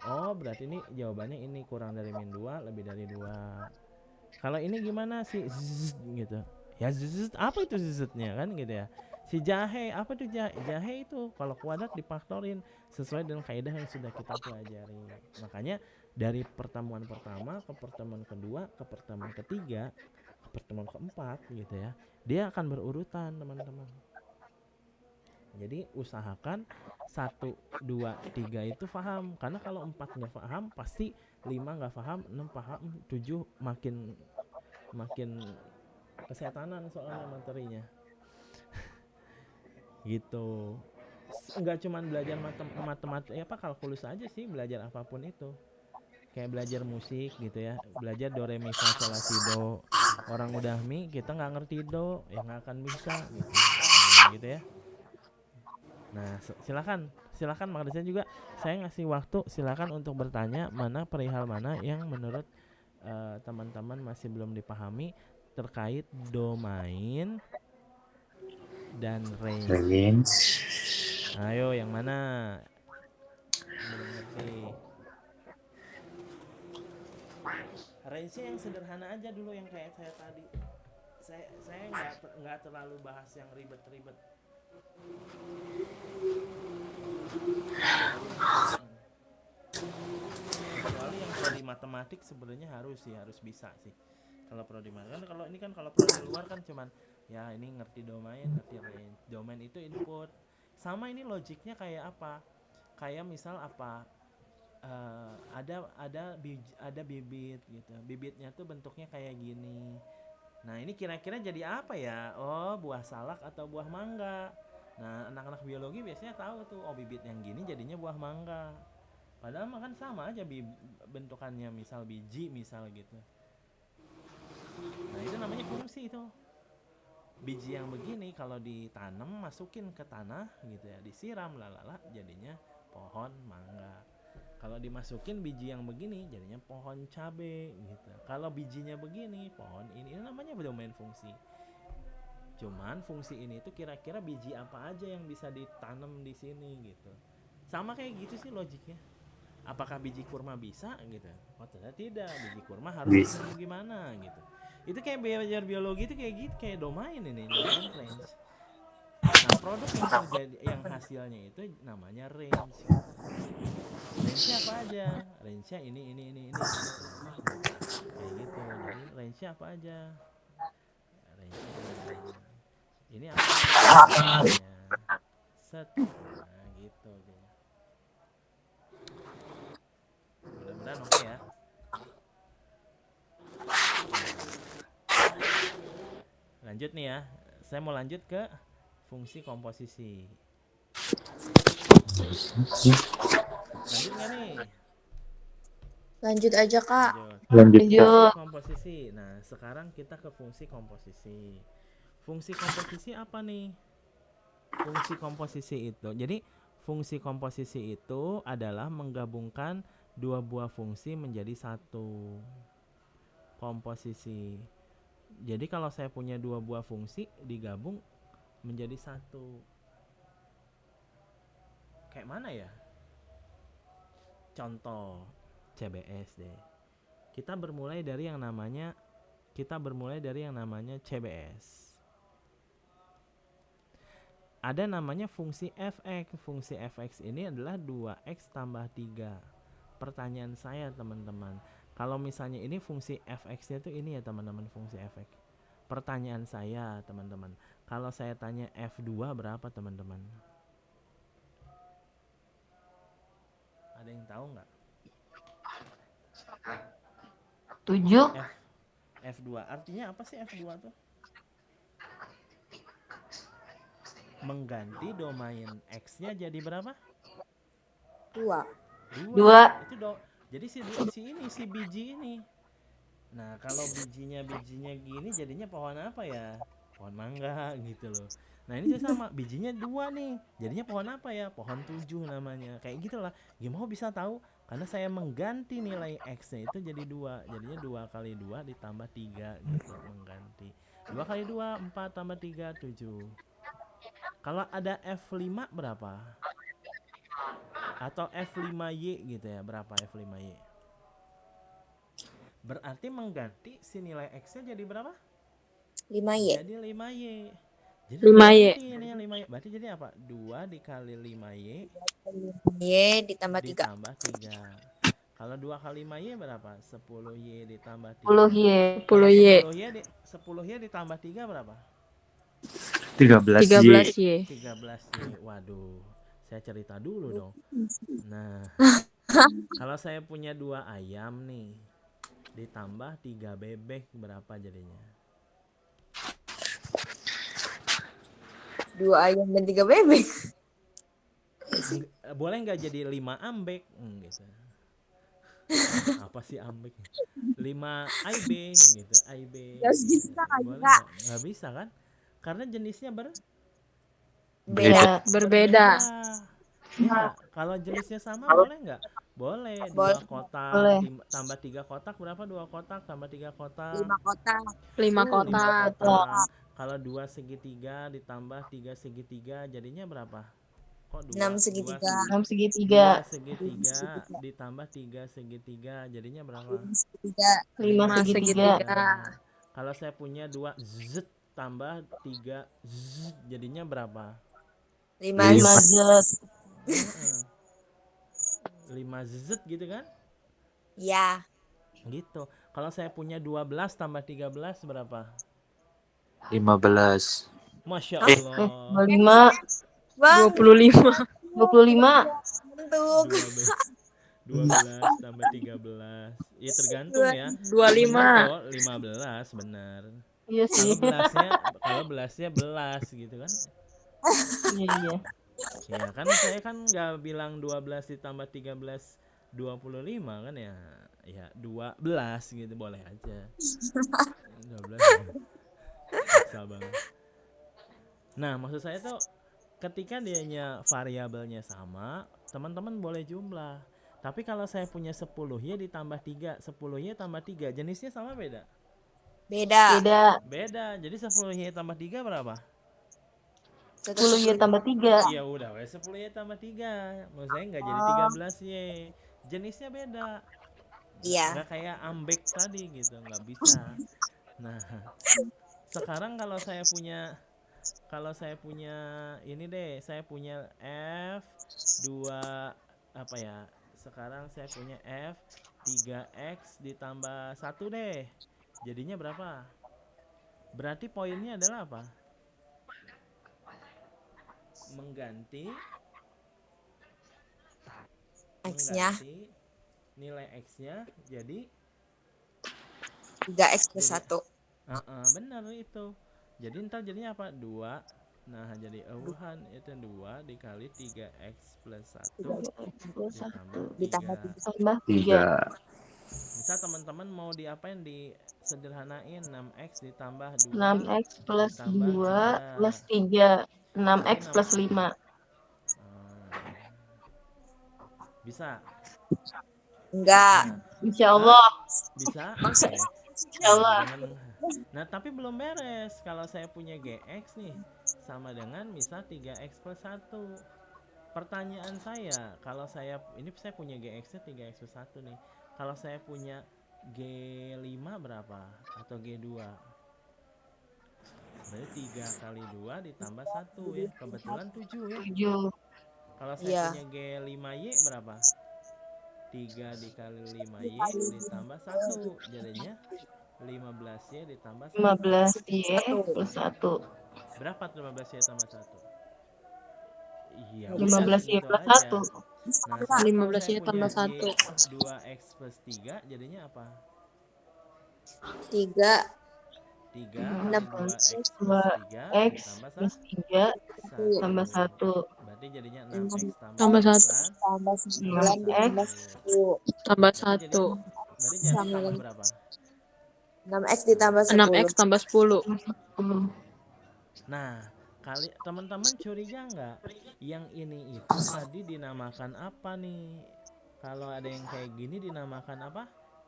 Oh, berarti ini jawabannya ini kurang dari min 2, lebih dari 2. Kalau ini gimana sih? Zzz, gitu. Ya zzz, apa itu zzz-nya kan gitu ya. Si jahe, apa itu jahe? Jahe itu kalau kuadrat difaktorin sesuai dengan kaidah yang sudah kita pelajari. Makanya dari pertemuan pertama ke pertemuan kedua, ke pertemuan ketiga, ke pertemuan keempat gitu ya. Dia akan berurutan, teman-teman. Jadi usahakan 1, 2, 3 itu paham. Karena kalau 4 nggak paham, pasti 5 nggak paham, 6 paham, 7 makin kesetanan soalnya materinya. Gitu. Enggak cuma belajar matematika kalkulus aja sih, belajar apapun itu. Kayak belajar musik gitu ya, belajar do re mi fa sol la si do. Orang udah mi, kita nggak ngerti do, ya nggak akan bisa gitu. Gitu ya. Nah, silakan makanya saya juga ngasih waktu, silakan untuk bertanya perihal mana yang menurut teman-teman masih belum dipahami terkait domain dan range. Ayo, yang mana belum ngerti? Range-nya yang sederhana aja dulu, yang kayak saya tadi. Saya nggak terlalu bahas yang ribet-ribet. matematik sebenarnya harus bisa sih. Kalau prodi kan kalau prodi luar kan cuman ya ini ngerti domain, ngerti range. Domain itu input. Sama ini logiknya kayak apa? Kayak misal apa? Ada bibit gitu. Bibitnya tuh bentuknya kayak gini. Nah, ini kira-kira jadi apa ya? Oh, buah salak atau buah mangga. Nah, anak-anak biologi biasanya tahu tuh, oh bibit yang gini jadinya buah mangga. Padahal mah kan sama aja bentukannya, misal biji misal gitu. Nah, itu namanya fungsi itu. Biji yang begini kalau ditanam masukin ke tanah gitu ya, disiram lalala jadinya pohon mangga. Kalau dimasukin biji yang begini jadinya pohon cabe gitu. Kalau bijinya begini pohon ini namanya domain fungsi. Cuman fungsi ini tuh kira-kira biji apa aja yang bisa ditanam di sini gitu. Sama kayak gitu sih logiknya. Apakah biji kurma bisa gitu? Oh ternyata tidak, biji kurma harus ditanam gimana gitu. Itu kayak belajar biologi itu kayak gitu, kayak domain ini, domain range. Nah produk yang terjadi, yang hasilnya itu namanya range. Range-nya apa aja? Range-nya ini gitu. Kayak gitu. Jadi range-nya apa aja? Range-nya ini apa? Range-nya set. Nah gitu. Mudah-mudahan oke ya. Lanjut nih ya. Saya mau lanjut ke fungsi komposisi. Lanjut nggak nih? Lanjut aja, Kak. Lanjut. Fungsi komposisi. Nah, sekarang kita ke fungsi komposisi. Fungsi komposisi apa nih? Fungsi komposisi itu. Jadi, fungsi komposisi itu adalah menggabungkan dua buah fungsi menjadi satu komposisi. Jadi, kalau saya punya dua buah fungsi digabung menjadi satu. Kayak mana ya? Contoh CBS deh. Kita bermulai dari yang namanya CBS. Ada namanya fungsi fx. Fungsi fx ini adalah 2x tambah 3. Pertanyaan saya teman-teman, kalau misalnya ini fungsi fx-nya tuh ini ya teman-teman, fungsi fx. Pertanyaan saya teman-teman, kalau saya tanya f2 berapa teman-teman? Ada yang tahu nggak? 7. F2 artinya apa sih F2 tuh? Mengganti domain X-nya jadi berapa? 2. Itu jadi si biji ini. Nah, kalau bijinya gini jadinya pohon apa ya? Pohon mangga gitu loh. Nah, ini juga sama, bijinya 2 nih. Jadinya pohon apa ya? Pohon 7 namanya. Kayak gitulah. Gimana bisa tahu? Karena saya mengganti nilai X-nya itu jadi 2. Jadinya 2 kali 2 ditambah 3 gitu, mengganti. 2 kali 2 4 tambah 3 7. Kalau ada F5 berapa? Atau F5Y gitu ya, berapa F5Y? Berarti mengganti si nilai X-nya jadi berapa? 5Y. Jadi 5Y. Jadi 5Y. ini 5Y. Berarti jadi apa? 2 dikali 5Y Y ditambah 3. ditambah 3. Kalau 2 kali 5Y berapa? 10Y ditambah 3. 10Y. 10Y. 10Y ditambah 3 berapa? 13Y. 13Y. Waduh, saya cerita dulu dong. Nah, kalau saya punya 2 ayam nih, ditambah 3 bebek berapa jadinya? 2 ayam dan 3 bebek. Boleh nggak jadi 5 ambek? Gitu. Apa sih ambek? 5 IB gitu, IB. Gak bisa, Boleh Kak. nggak bisa kan? Karena jenisnya Beda. Berbeda. Ya, kalau jenisnya sama boleh nggak? Boleh. 2 kotak Boleh. tambah 3 kotak berapa? 2 kotak tambah 3 kotak. 5 kotak. 5 kotak. Kalau 2 segitiga ditambah 3 segitiga jadinya berapa? Kok 6 segitiga. 6 segitiga. 2 segitiga ditambah 3 segitiga jadinya berapa? 5 segitiga. Nah, kalau saya punya 2 z tambah 3 z jadinya berapa? 5 Z. 5 z gitu kan? Ya. Gitu. Kalau saya punya 12 tambah 13 berapa? 15. Masya Eh, Allah. 25, Bang, 25. 25. untuk 12 tambah 13. Ya tergantung ya. 25. Bener kok 15 benar. Iya sih. Kalau belasnya belas gitu kan. Iya, iya. Ya kan saya kan nggak bilang 12 ditambah 13 25 kan ya. Ya 12 gitu boleh aja. 12 bisa banget. Nah, maksud saya tuh ketika dianya variabelnya sama, teman-teman boleh jumlah. Tapi kalau saya punya 10Y ditambah 3, 10Y tambah 3, jenisnya sama beda? beda. Beda. Beda. Jadi 10Y tambah 3 berapa? 10 Y tambah 3. Iya udah, 10Y tambah 3. Maksud saya nggak jadi 13Y. Jenisnya beda. Iya. Nggak kayak ambek tadi gitu, nggak bisa. Nah, sekarang kalau saya punya ini deh, saya punya F2 apa ya? Sekarang saya punya F 3X ditambah 1 deh. Jadinya berapa? Berarti poinnya adalah apa? Mengganti X-nya nilai X-nya jadi 3x plus 1. benar itu. Jadi ntar jadinya apa? 2. Nah, jadi awahan itu 2 dikali 3x plus 1 ditambah 3. Tambah 3. 3. Misal teman-teman mau diapain, disederhanain 6x ditambah 2 6x plus ditambah 2 plus 3. 3. 6x plus 5. Bisa? Enggak. Insya Allah. Bisa? Maksud- Oke. Insya Allah. Nah, tapi belum beres. Kalau saya punya gx nih sama dengan misal 3x plus 1. Pertanyaan saya, kalau saya punya gx-nya 3x plus 1 nih. Kalau saya punya G5 berapa? Atau G2? Berarti 3 kali 2 ditambah 1 ya. Kebetulan 7 ya. 7. Kalau saya Iya. punya G5Y berapa? 3 dikali 5Y ditambah 1. Jadinya 15Y ditambah 1. 15Y plus 1. Berapa 15Y tambah 1? Iya, 15Y gitu plus aja. 1. Nah, sekarang kalau 15Y saya tambah punya 1. 2x plus 3 jadinya apa? 3 3 6 kali 2x plus 3 X ditambah plus 3 tambah 1. Berarti jadinya 6x Tambah 1. tambah 9 ditambah 1. Tambah Berarti 1. jadi tambah berapa? 6x ditambah 6x 10. tambah 10. Nah, kali teman-teman curiga nggak? Yang ini itu tadi dinamakan apa nih? Kalau ada yang kayak gini dinamakan apa?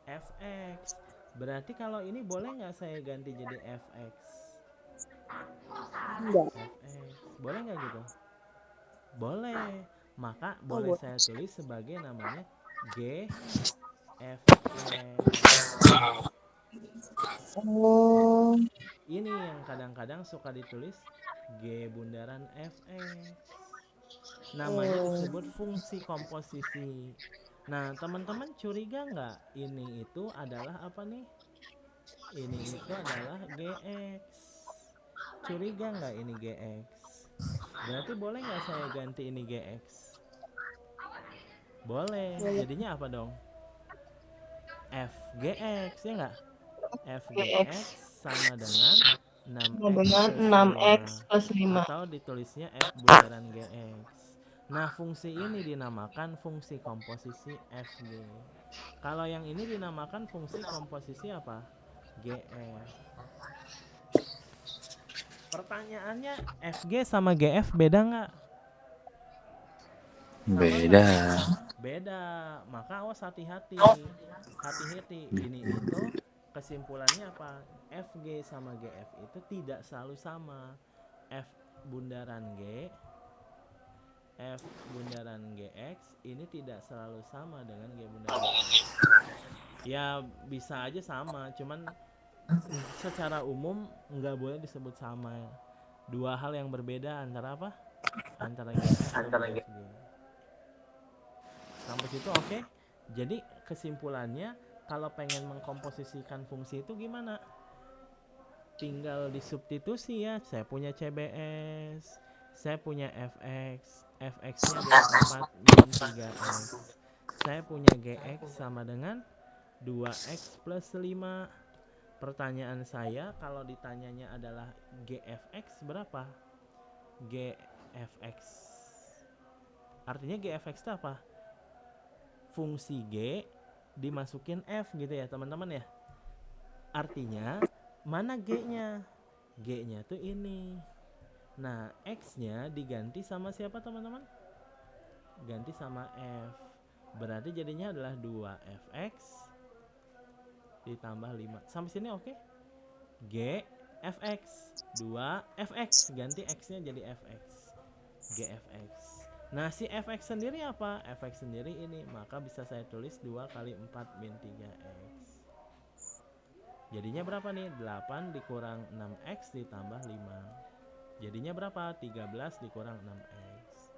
Fx. Berarti kalau ini boleh nggak saya ganti jadi fx? Enggak. Fx. Boleh nggak gitu? Boleh. Maka boleh saya tulis sebagai namanya G fx. Oh, Ini yang kadang-kadang suka ditulis G bundaran fx. Namanya disebut fungsi komposisi. Nah, teman-teman curiga nggak ini itu adalah apa nih? Ini itu adalah gx. Curiga nggak ini gx? Berarti boleh nggak saya ganti ini gx? Boleh. Jadinya apa dong? Fgx ya nggak? Fgx sama dengan 6x plus 5. atau ditulisnya F bundaran gx. Nah, fungsi ini dinamakan fungsi komposisi Fg. Kalau yang ini dinamakan fungsi komposisi apa? Gf. Pertanyaannya, Fg sama Gf beda nggak? Beda. Beda. Maka awas hati-hati. Hati-hati. Ini itu kesimpulannya apa? Fg sama Gf itu tidak selalu sama. F bundaran G, F bundaran Gx ini tidak selalu sama dengan G bundaran Gx. Ya bisa aja sama, cuman secara umum nggak boleh disebut sama. Dua hal yang berbeda antara apa? Antara Gf dan Fg. Sampai situ oke? Jadi kesimpulannya kalau pengen mengkomposisikan fungsi itu gimana? Tinggal disubstitusi ya. Saya punya CBS, saya punya fx, fx-nya adalah 4 min 3x. Saya punya gx sama dengan 2x plus 5. Pertanyaan saya kalau ditanyanya adalah gfx berapa? Gfx. Artinya gfx itu apa? Fungsi g dimasukin f gitu ya teman-teman ya. Artinya mana g-nya? G-nya tuh ini. Nah, x-nya diganti sama siapa teman-teman? Ganti sama f. Berarti jadinya adalah 2fx ditambah 5. Sampai sini oke? G fx 2fx ganti x-nya jadi fx. Gfx. Nah, si fx sendiri apa? Fx sendiri ini, maka bisa saya tulis 2 kali 4 min 3x. Jadinya berapa nih? 8 dikurang 6x ditambah 5. Jadinya berapa? 13 dikurang 6x.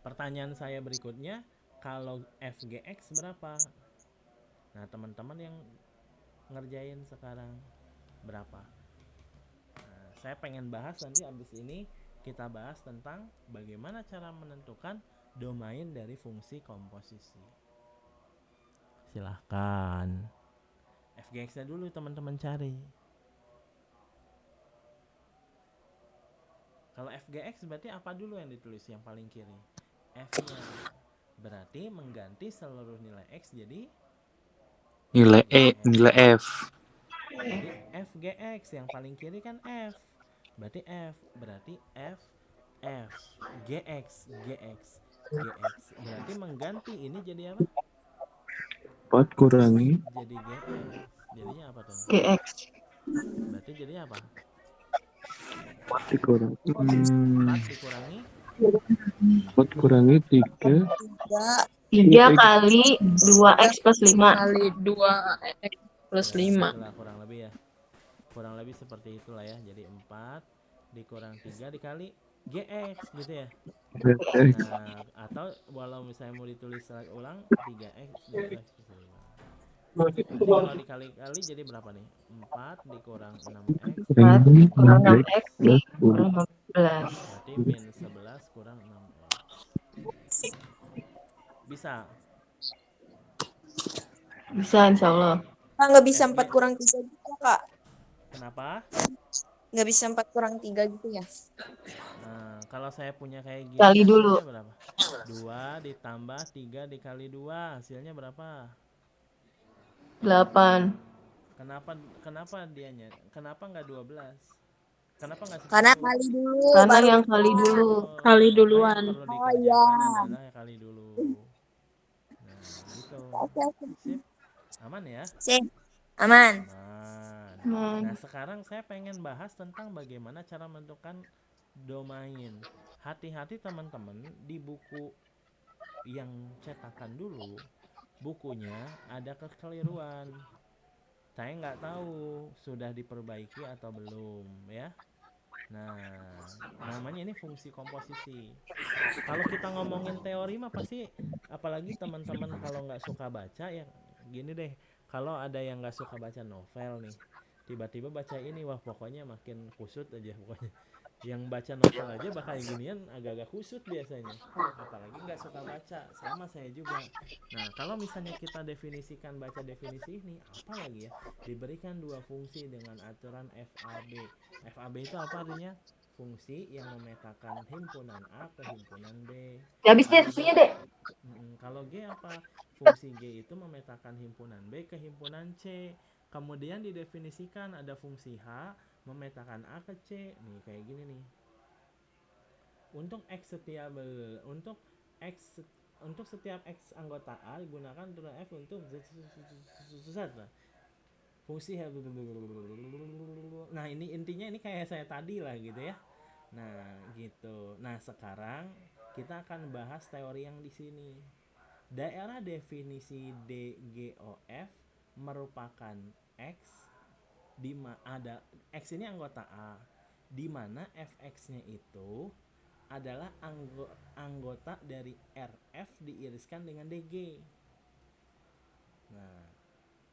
Pertanyaan saya berikutnya, kalau fgx berapa? Nah, teman-teman yang ngerjain sekarang berapa? Nah, saya pengen bahas nanti abis ini kita bahas tentang bagaimana cara menentukan domain dari fungsi komposisi. Silahkan. fgx-nya dulu teman-teman cari. Kalau fgx berarti apa dulu yang ditulis yang paling kiri? F-nya. Berarti mengganti seluruh nilai x jadi nilai F. Jadi fgx yang paling kiri kan f. Berarti f. Berarti f gx. Berarti mengganti ini jadi apa? 4 kurangi Jadi gx. Jadinya apa tuh? GX. Berarti jadinya apa? 4 dikurangi 4 dikurangi 4 kurangi 3 3 kali 2x plus 5. Kali 2x plus ya, 5. itulah kurang lebih ya. Kurang lebih seperti itulah ya. Jadi 4 dikurang 3 dikali gx gitu ya. Nah, atau walau misalnya mau ditulis ulang 3x dikali 5. Nanti kalau dikali-kali jadi berapa nih? 4 dikurang 6x 4 kurang 6x kurang 15. berarti min 11 kurang 6x. Bisa. Bisa insya Allah. Kak, nggak bisa 4 kurang 3 gitu Kak. Kenapa? Nggak bisa 4 kurang 3 gitu ya. Nah, kalau saya punya kayak gini Kali dulu. hasilnya berapa? 2 ditambah 3 dikali 2 hasilnya berapa? 8. Kenapa dianya? Kenapa nggak 12? Kenapa nggak 10? Karena kali dulu. Karena baru yang kita. kali dulu. Kali Maka duluan. yang perlu Oh, dikerjakan iya. adalah yang kali dulu. Nah, gitu. Oke. Sip. Aman ya? Sip. Aman. Aman. Nah, sekarang saya pengen bahas tentang bagaimana cara menentukan domain. Hati-hati teman-teman, di buku yang cetakan dulu, bukunya ada kekeliruan. Saya nggak tahu sudah diperbaiki atau belum ya. Nah, namanya ini fungsi komposisi. Kalau kita ngomongin teori mah pasti, apalagi teman-teman kalau nggak suka baca ya gini deh. Kalau ada yang nggak suka baca novel nih, tiba-tiba baca ini, wah pokoknya makin kusut aja pokoknya. Yang baca novel aja bakal ginian agak-agak kusut biasanya. Apalagi nggak suka baca, sama saya juga. Nah, kalau misalnya kita definisikan baca definisi ini, apa lagi ya? Diberikan dua fungsi dengan aturan FAB. FAB itu apa artinya? Fungsi yang memetakan himpunan A ke himpunan B. Ya habis deh susunya deh. Kalau G apa? Fungsi G itu memetakan himpunan B ke himpunan C. Kemudian didefinisikan ada fungsi H memetakan A ke C. Nih kayak gini nih. Untuk X setiap setiap X anggota A gunakan aturan F untuk fungsi. Nah, ini intinya ini kayak saya tadi lah gitu ya. Nah, gitu. Nah, sekarang kita akan bahas teori yang di sini. Daerah definisi DGOF merupakan X di ada X ini anggota A, di mana Fx-nya itu adalah anggota dari RF diiriskan dengan DG. Nah,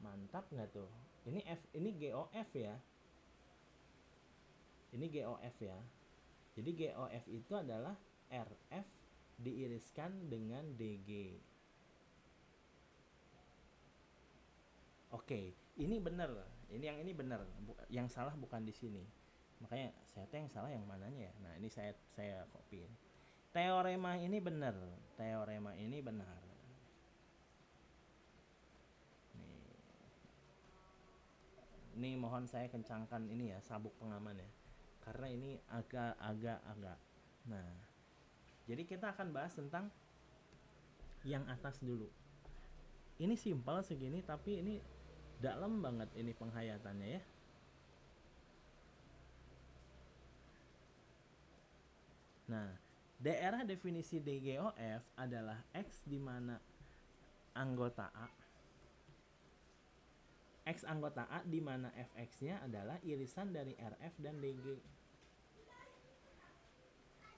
mantap nggak tuh? Ini F, ini GOF ya. Ini GOF ya. Jadi GOF itu adalah RF diiriskan dengan DG. Oke, ini benar. Yang ini benar. Yang salah bukan di sini. Makanya saya tuh yang salah yang mananya ya. Nah, ini saya copy. Teorema ini benar. Teorema ini benar. Nih. Ini mohon saya kencangkan ini ya, sabuk pengaman ya. Karena ini agak. Nah, jadi kita akan bahas tentang yang atas dulu. Ini simpel segini tapi ini dalam banget ini penghayatannya ya. Nah, daerah definisi DGOF adalah X di mana anggota A. X anggota A di mana Fx-nya adalah irisan dari RF dan DG.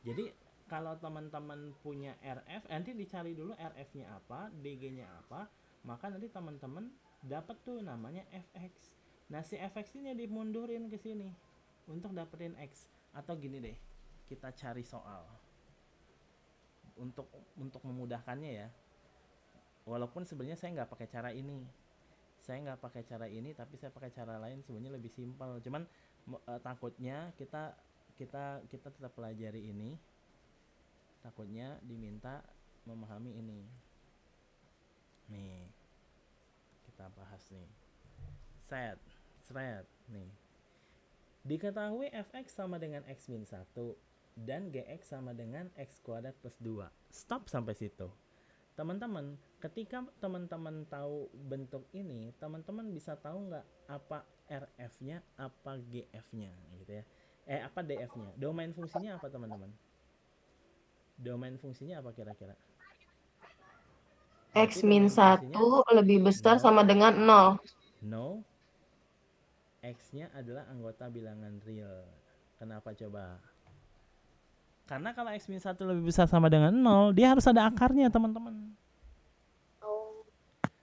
Jadi kalau teman-teman punya RF, nanti dicari dulu RF-nya apa, DG-nya apa, maka nanti teman-teman dapat tuh namanya Fx. Nah, si Fx ini dimundurin ke sini untuk dapetin X. Atau gini deh, kita cari soal untuk memudahkannya ya. Walaupun sebenarnya saya nggak pakai cara ini, tapi saya pakai cara lain, sebenarnya lebih simpel. Cuman takutnya kita tetap pelajari ini, takutnya diminta memahami ini. Nih, kita bahas nih. Thread nih. Diketahui Fx sama dengan X min 1 dan Gx sama dengan X kuadrat plus 2. Stop sampai situ. Teman-teman, ketika teman-teman tahu bentuk ini, teman-teman bisa tahu nggak apa RF-nya, apa GF-nya gitu ya. Apa DF-nya. Domain fungsinya apa teman-teman? Domain fungsinya apa kira-kira? X min 1 lebih besar sama dengan 0. No. X-nya adalah anggota bilangan real. Kenapa coba? Karena kalau X min 1 lebih besar sama dengan 0, dia harus ada akarnya teman-teman.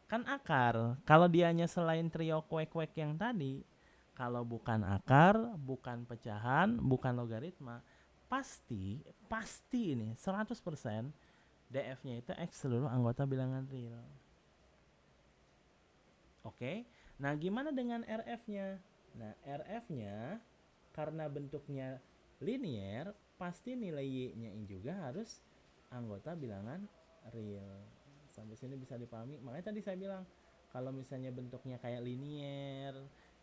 Kan akar, kalau dianya selain trio kuek-kuek yang tadi, kalau bukan akar, bukan pecahan, bukan logaritma, pasti ini 100% DF-nya itu X seluruh anggota bilangan real. Oke, nah gimana dengan RF-nya? Nah, RF-nya karena bentuknya linear, pasti nilai Y-nya juga harus anggota bilangan real. Sampai sini bisa dipahami. Makanya tadi saya bilang, kalau misalnya bentuknya kayak linear,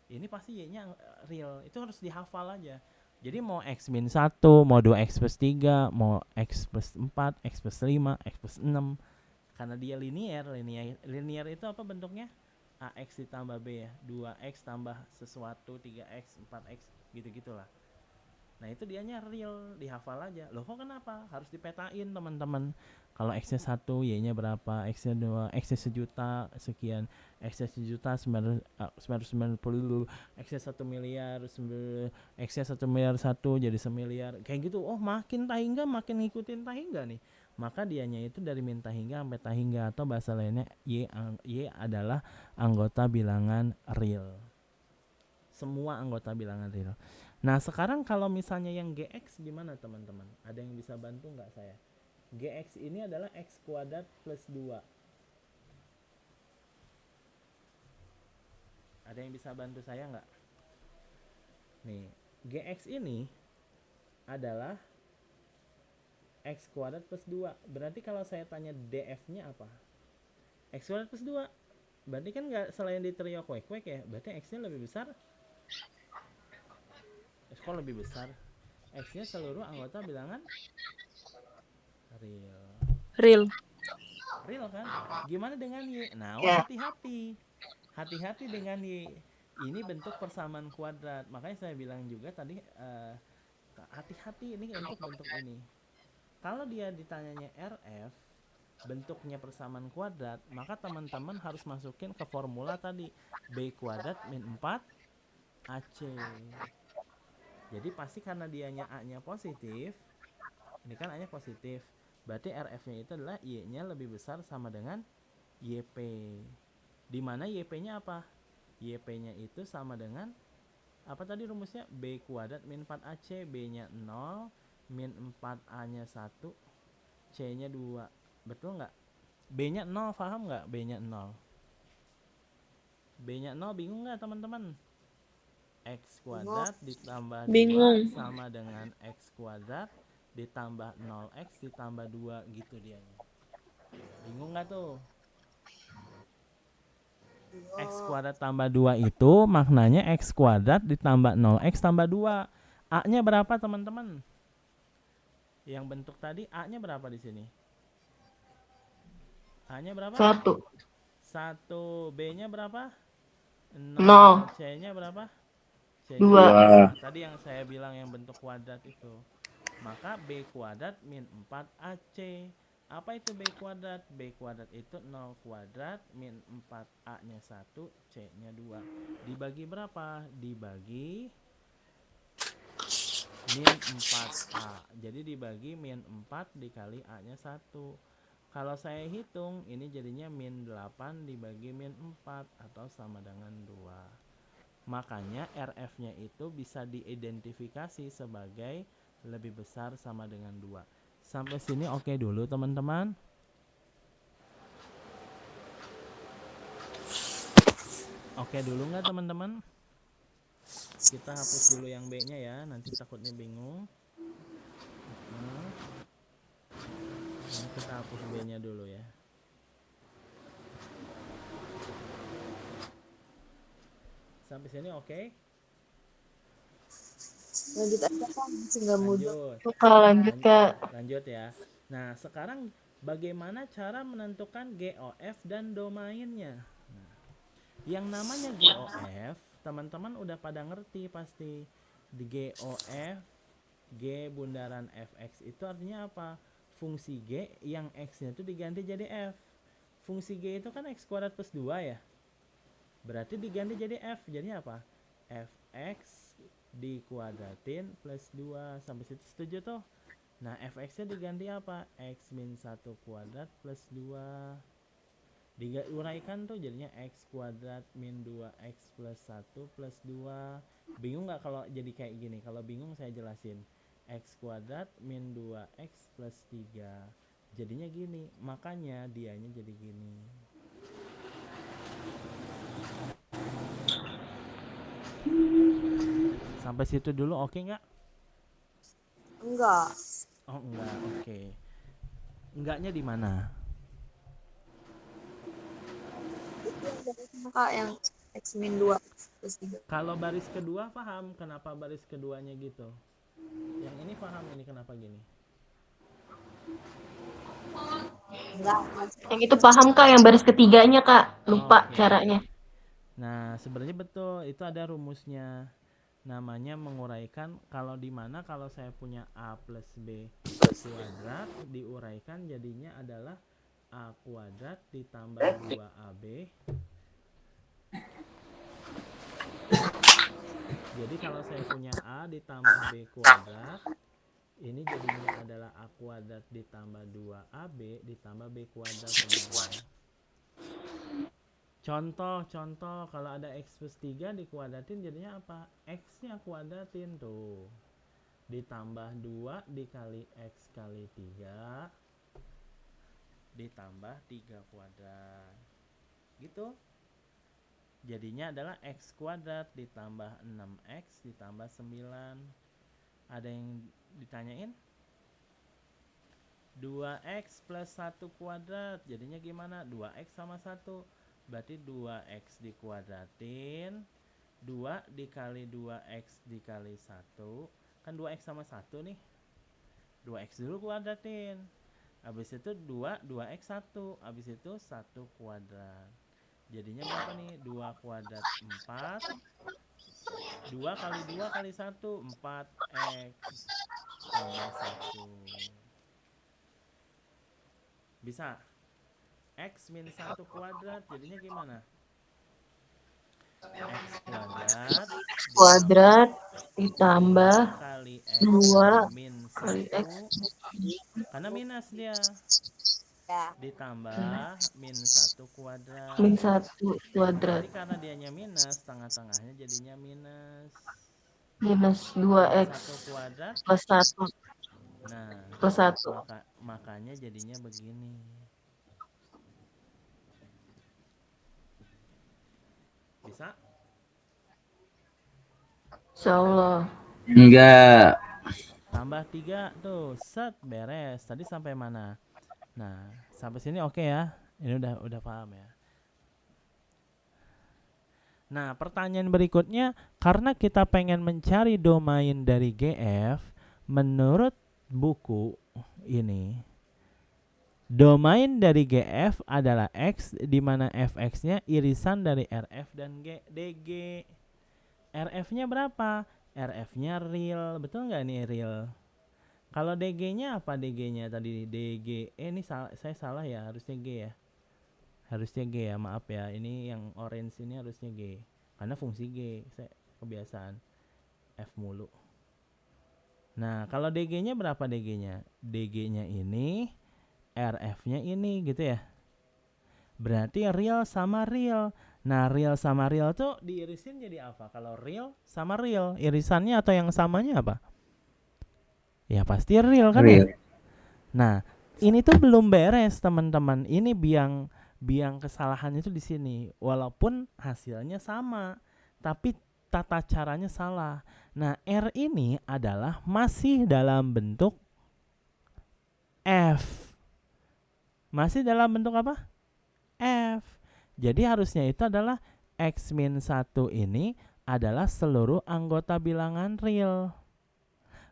ini pasti Y-nya real. Itu harus dihafal aja. Jadi mau X min 1, mau 2X plus 3, mau X plus 4, X plus 5, X plus 6. Karena dia linear itu apa bentuknya? AX ditambah B ya, 2X tambah sesuatu, 3X, 4X, gitu-gitulah. Nah itu dianya real, dihafal aja. Loh kok kenapa? Harus dipetain teman-teman. Kalau X-nya 1, Y-nya berapa, X-nya 2, X-nya sejuta, sekian, X-nya sejuta, 990, X-nya 1 miliar, X-nya 1 miliar 1, jadi 1 miliar. Kayak gitu, oh makin tahingga, makin ngikutin tahingga nih. Maka dianya itu dari min tahingga sampai tahingga, atau bahasa lainnya Y adalah anggota bilangan real. Semua anggota bilangan real. Nah sekarang kalau misalnya yang GX gimana teman-teman? Ada yang bisa bantu nggak saya? GX ini adalah X kuadrat plus 2. Ada yang bisa bantu saya nggak? Nih, GX ini adalah X kuadrat plus 2. Berarti kalau saya tanya DF-nya apa? X kuadrat plus 2. Berarti kan nggak, selain di trio kuek-kuek ya, berarti X-nya lebih besar. Kok lebih besar? X-nya seluruh anggota bilangan real kan? Gimana dengan Y? Nah, hati-hati dengan Y. Ini bentuk persamaan kuadrat. Makanya saya bilang juga tadi, hati-hati ini untuk bentuk ini. Kalau dia ditanyanya RF, bentuknya persamaan kuadrat, maka teman-teman harus masukin ke formula tadi, B kuadrat min 4 AC. Jadi pasti karena dianya A-nya positif, ini kan A-nya positif, berarti RF-nya itu adalah Y-nya lebih besar sama dengan YP. Di mana YP-nya apa? YP-nya itu sama dengan apa tadi rumusnya? B kuadrat min 4AC, B-nya 0, min 4A-nya 1, C-nya 2. Betul nggak? B-nya 0, paham nggak? B-nya 0. B-nya 0 bingung nggak teman-teman? X kuadrat ditambah 2 Bingung. sama dengan X kuadrat ditambah 0X ditambah 2 gitu dianya. Bingung nggak tuh? X kuadrat tambah 2 itu maknanya X kuadrat ditambah 0X tambah 2. A-nya berapa teman-teman? Yang bentuk tadi A-nya berapa di sini? A-nya berapa? 1. 1. B-nya berapa? 0. Nol. C-nya berapa? C-nya 2. 2. Tadi yang saya bilang yang bentuk kuadrat itu. Maka B kuadrat min 4AC. Apa itu B kuadrat? B kuadrat itu 0 kuadrat min 4A-nya 1, C-nya 2. Dibagi berapa? Dibagi min 4A. Jadi dibagi min 4 dikali A-nya 1. Kalau saya hitung, ini jadinya min 8 dibagi min 4 atau sama dengan 2. Makanya RF-nya itu bisa diidentifikasi sebagai lebih besar sama dengan 2. Sampai sini oke dulu teman-teman. Oke dulu nggak teman-teman? Kita hapus dulu yang B-nya ya, nanti takutnya bingung. Nah, kita hapus B-nya dulu ya. Sampai sini oke? Lanjut aja Kak, masih nggak mudah. Lanjut. Kak, lanjut Kak. Lanjut ya. Nah, sekarang bagaimana cara menentukan GOF dan domainnya? Nah, yang namanya GOF, teman-teman udah pada ngerti pasti. Di GOF, G bundaran Fx itu artinya apa? Fungsi G yang X-nya itu diganti jadi F. Fungsi G itu kan X kuadrat plus 2 ya. Berarti diganti jadi F. Jadi apa? Fx dikuadratin plus 2. Sampai situ setuju tuh? Nah, fx-nya diganti apa? X min 1 kuadrat plus 2. Diuraikan tuh jadinya X kuadrat min 2X plus 1 plus 2. Bingung nggak kalau jadi kayak gini? Kalau bingung saya jelasin. X kuadrat min 2X plus 3. Jadinya gini. Makanya dianya jadi gini. Sampai situ dulu oke nggak? Enggak. Oh enggak, oke. Enggaknya di mana? Kak yang X min 2 plus 3. Kalau baris kedua paham kenapa baris keduanya gitu? Yang ini paham ini kenapa gini? Enggak. Yang itu paham Kak, yang baris ketiganya Kak. Lupa Oke. caranya. Nah, sebenarnya betul, itu ada rumusnya. Namanya menguraikan kalau di mana kalau saya punya A plus B kuadrat diuraikan jadinya adalah A kuadrat ditambah 2AB. Jadi kalau saya punya A ditambah B kuadrat, ini jadinya adalah A kuadrat ditambah 2AB ditambah B kuadrat. Contoh kalau ada X plus 3 dikuadratin jadinya apa? X-nya kuadratin tuh. Ditambah 2 dikali X kali 3 ditambah 3 kuadrat. Gitu. Jadinya adalah X kuadrat ditambah 6X ditambah 9. Ada yang ditanyain? 2X plus 1 kuadrat jadinya gimana? 2X sama 1. Berarti 2X dikuadratin 2 dikali 2X dikali 1. Kan 2X sama 1 nih. 2X dulu kuadratin. Habis itu 2X 1. Habis itu 1 kuadrat. Jadinya berapa nih? 2 kuadrat 4. 2 kali 2 kali 1 4X tambah 1. Bisa? X min 1 kuadrat jadinya gimana? X Kuadrat ditambah 2 kali X 2 min 1 kali X. karena minus dia. Ya. ditambah min 1 kuadrat. Min 1 kuadrat. Nanti karena dianya minus, tengah-tengahnya jadinya minus Minus min 2x 1 kuadrat. plus 1 Nah, plus 1. makanya jadinya begini. Bisa? Insyaallah. Enggak. Tambah 3 tuh, set beres. Tadi sampai mana? Nah, sampai sini oke ya. Ini udah paham ya. Nah, pertanyaan berikutnya, karena kita pengen mencari domain dari GF, menurut buku ini, domain dari GF adalah X, di mana fx-nya irisan dari RF dan DG. RF-nya berapa? RF-nya real, betul nggak nih real? Kalau DG-nya apa DG-nya tadi? DG, ini saya salah ya, harusnya G ya. Harusnya G ya, maaf ya. Ini yang orange ini harusnya G. Karena fungsi G, saya kebiasaan F mulu. Nah, kalau DG-nya berapa DG-nya? DG-nya ini, RF-nya ini gitu ya. Berarti real sama real. Nah, real sama real tuh diirisin jadi apa? Kalau real sama real, irisannya atau yang samanya apa? Ya pasti real kan ya? Real. Nah, ini tuh belum beres teman-teman. Ini biang kesalahannya itu di sini. Walaupun hasilnya sama, tapi tata caranya salah. Nah, R ini adalah masih dalam bentuk F. Masih dalam bentuk apa? F. Jadi harusnya itu adalah X-1 ini adalah seluruh anggota bilangan real.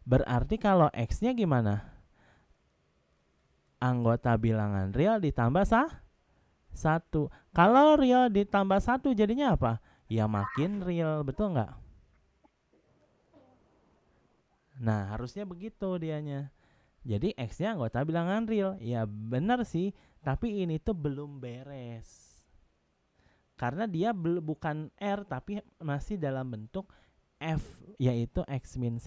Berarti kalau X-nya gimana? Anggota bilangan real ditambah 1. Kalau real ditambah 1 jadinya apa? Ya makin real, betul nggak? Nah, harusnya begitu dianya. Jadi X-nya anggota bilangan real. Ya benar sih, tapi ini tuh belum beres. Karena dia bukan R, tapi masih dalam bentuk F, yaitu X-1.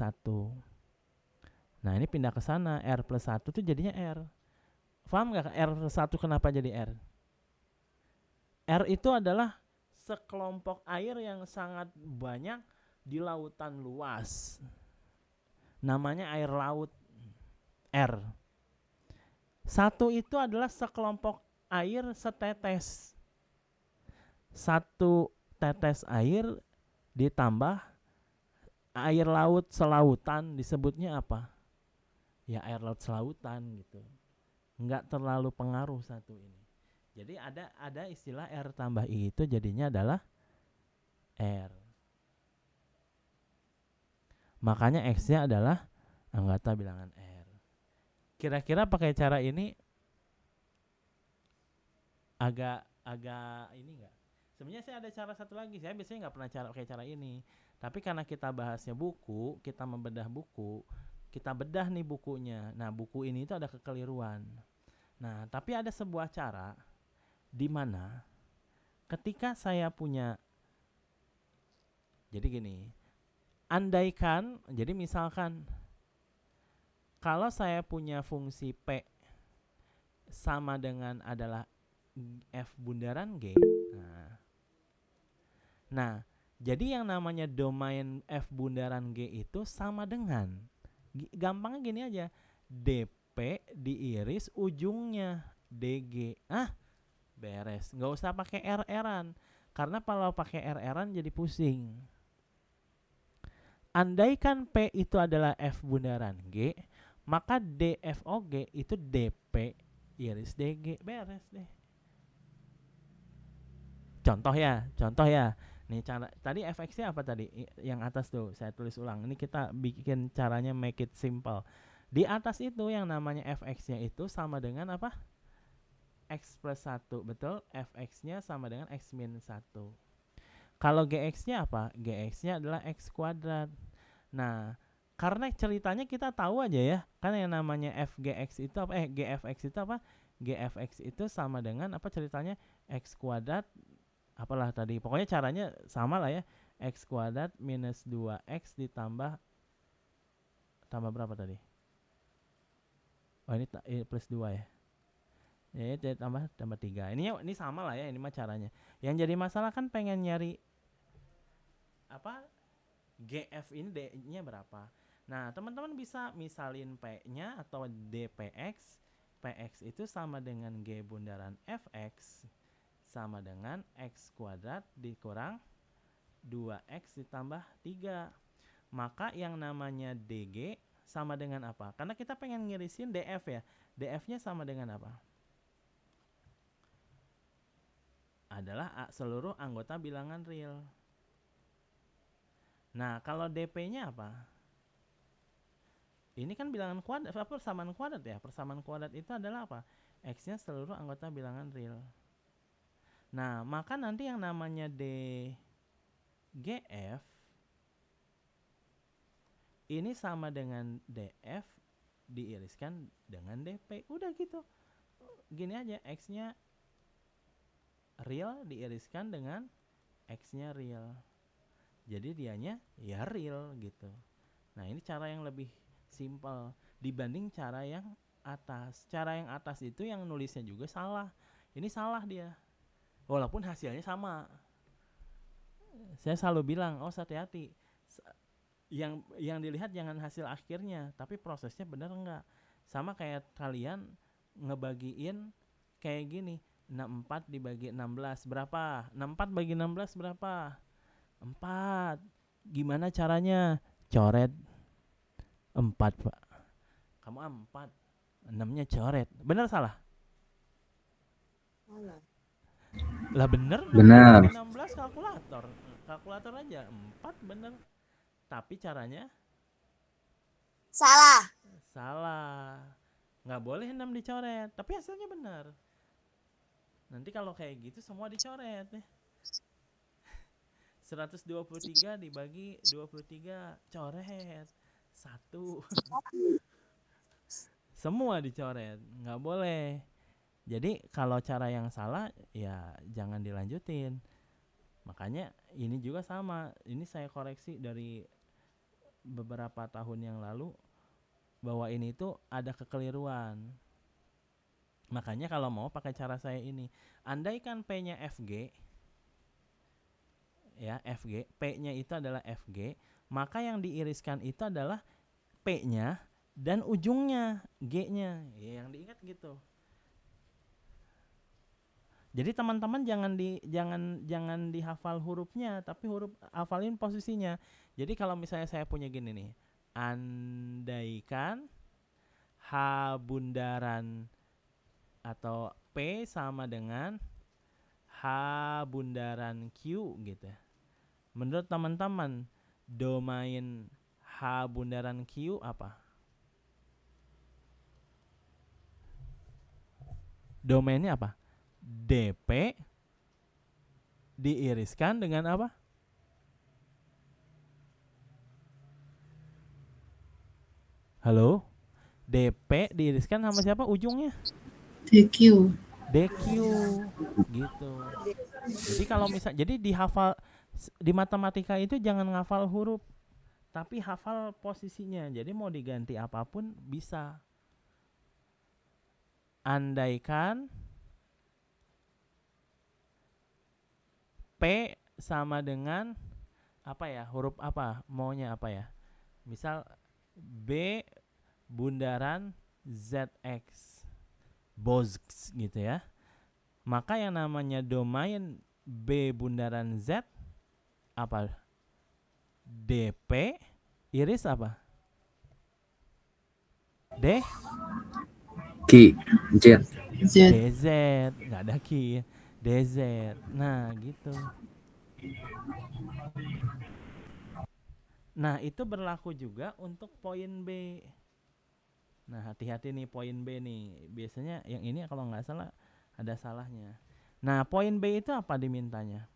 Nah, ini pindah ke sana, R plus 1 tuh jadinya R. Paham nggak R plus 1 kenapa jadi R? R itu adalah sekelompok air yang sangat banyak di lautan luas. Namanya air laut. R. 1 itu adalah sekelompok air setetes. 1 tetes air ditambah air laut selautan, disebutnya apa? Ya air laut selautan gitu. Enggak terlalu pengaruh 1 ini. Jadi ada istilah R tambah I itu jadinya adalah R. Makanya X-nya adalah anggota bilangan R. Kira-kira pakai cara ini agak ini enggak? Sebenarnya saya ada cara satu lagi. Saya biasanya nggak pernah pakai cara ini. Tapi karena kita bahasnya buku, kita membedah buku, kita bedah nih bukunya. Nah, buku ini itu ada kekeliruan. Nah, tapi ada sebuah cara di mana ketika saya punya, jadi gini, andaikan, jadi misalkan kalau saya punya fungsi P sama dengan adalah F bundaran G. Nah, jadi yang namanya domain F bundaran G itu sama dengan, gampangnya gini aja, DP diiris ujungnya DG. Beres, nggak usah pakai RR-an, karena kalau pakai RR-an jadi pusing. Andaikan P itu adalah F bundaran G, maka DFOG itu DP iris DG, beres deh. Contoh ya. Nih cara tadi fx-nya apa tadi? Yang atas tuh saya tulis ulang. Ini kita bikin caranya make it simple. Di atas itu yang namanya fx-nya itu sama dengan apa? X plus 1, betul? Fx-nya sama dengan X-1. Kalau gx-nya apa? Gx-nya adalah X kuadrat. Nah, karena ceritanya kita tahu aja ya, kan yang namanya fgx itu apa? Gfx itu apa? Gfx itu sama dengan apa ceritanya? X kuadrat apalah tadi, pokoknya caranya sama lah ya, X kuadrat minus 2X ditambah berapa tadi? Oh ini plus 2 ya. Ya, jadi tambah 3. Ini sama lah ya, ini mah caranya. Yang jadi masalah kan pengen nyari apa? GF ini D-nya berapa. Nah, teman-teman bisa misalin P-nya atau DPX. PX itu sama dengan G bundaran FX sama dengan X kuadrat dikurang 2X ditambah 3. Maka yang namanya DG sama dengan apa? Karena kita pengen ngirisin DF ya. DF-nya sama dengan apa? Adalah seluruh anggota bilangan real. Nah, kalau DP-nya apa? Ini kan bilangan kuadrat, persamaan kuadrat ya. Persamaan kuadrat itu adalah apa? X-nya seluruh anggota bilangan real. Nah, maka nanti yang namanya DGF ini sama dengan DF diiriskan dengan DP. Udah gitu. Gini aja, X-nya real diiriskan dengan X-nya real. Jadi dianya ya real gitu. Nah, ini cara yang lebih simpel dibanding cara yang atas. Cara yang atas itu yang nulisnya juga salah. Ini salah dia. Walaupun hasilnya sama. Saya selalu bilang, hati-hati. Yang dilihat jangan hasil akhirnya, tapi prosesnya benar enggak. Sama kayak kalian ngebagiin kayak gini. 64 dibagi 16 berapa? 64 bagi 16 berapa? 4. Gimana caranya? Coret 4, Pak. Kamu 4. 6-nya coret. Benar salah? Lah bener. Benar. 16 kalkulator. Kalkulator aja 4 bener. Tapi caranya Salah. salah. Nggak boleh 6 dicoret. Tapi hasilnya benar. Nanti kalau kayak gitu semua dicoret ya. 123 dibagi 23 coret 1. Semua dicoret, nggak boleh. Jadi kalau cara yang salah ya jangan dilanjutin. Makanya ini juga sama. Ini saya koreksi dari beberapa tahun yang lalu bahwa ini tuh ada kekeliruan. Makanya kalau mau pakai cara saya ini, andaikan P-nya FG ya, FG, P-nya itu adalah FG, maka yang diiriskan itu adalah P-nya dan ujungnya G-nya. Ya, yang diingat gitu. Jadi teman-teman jangan dihafal hurufnya, tapi hafalin posisinya. Jadi kalau misalnya saya punya gini nih, andaikan H bundaran atau P sama dengan H bundaran Q gitu. Menurut teman-teman, domain H bundaran Q apa? Domainnya apa? DP diiriskan dengan apa? Halo? DP diiriskan sama siapa ujungnya? DQ. DQ gitu. Jadi kalau jadi dihafal di matematika itu jangan ngafal huruf, tapi hafal posisinya. Jadi mau diganti apapun bisa. Andaikan P sama dengan apa ya? Huruf apa? Maunya apa ya? Misal B bundaran ZX Bozx gitu ya. Maka yang namanya domain B bundaran Z apa? DP iris apa? D Ki, Z. Z. DZ, nggak ada ki. DZ. Nah, gitu. Nah, itu berlaku juga untuk poin B. Nah, hati-hati nih poin B nih. Biasanya yang ini kalau nggak salah ada salahnya. Nah, poin B itu apa dimintanya?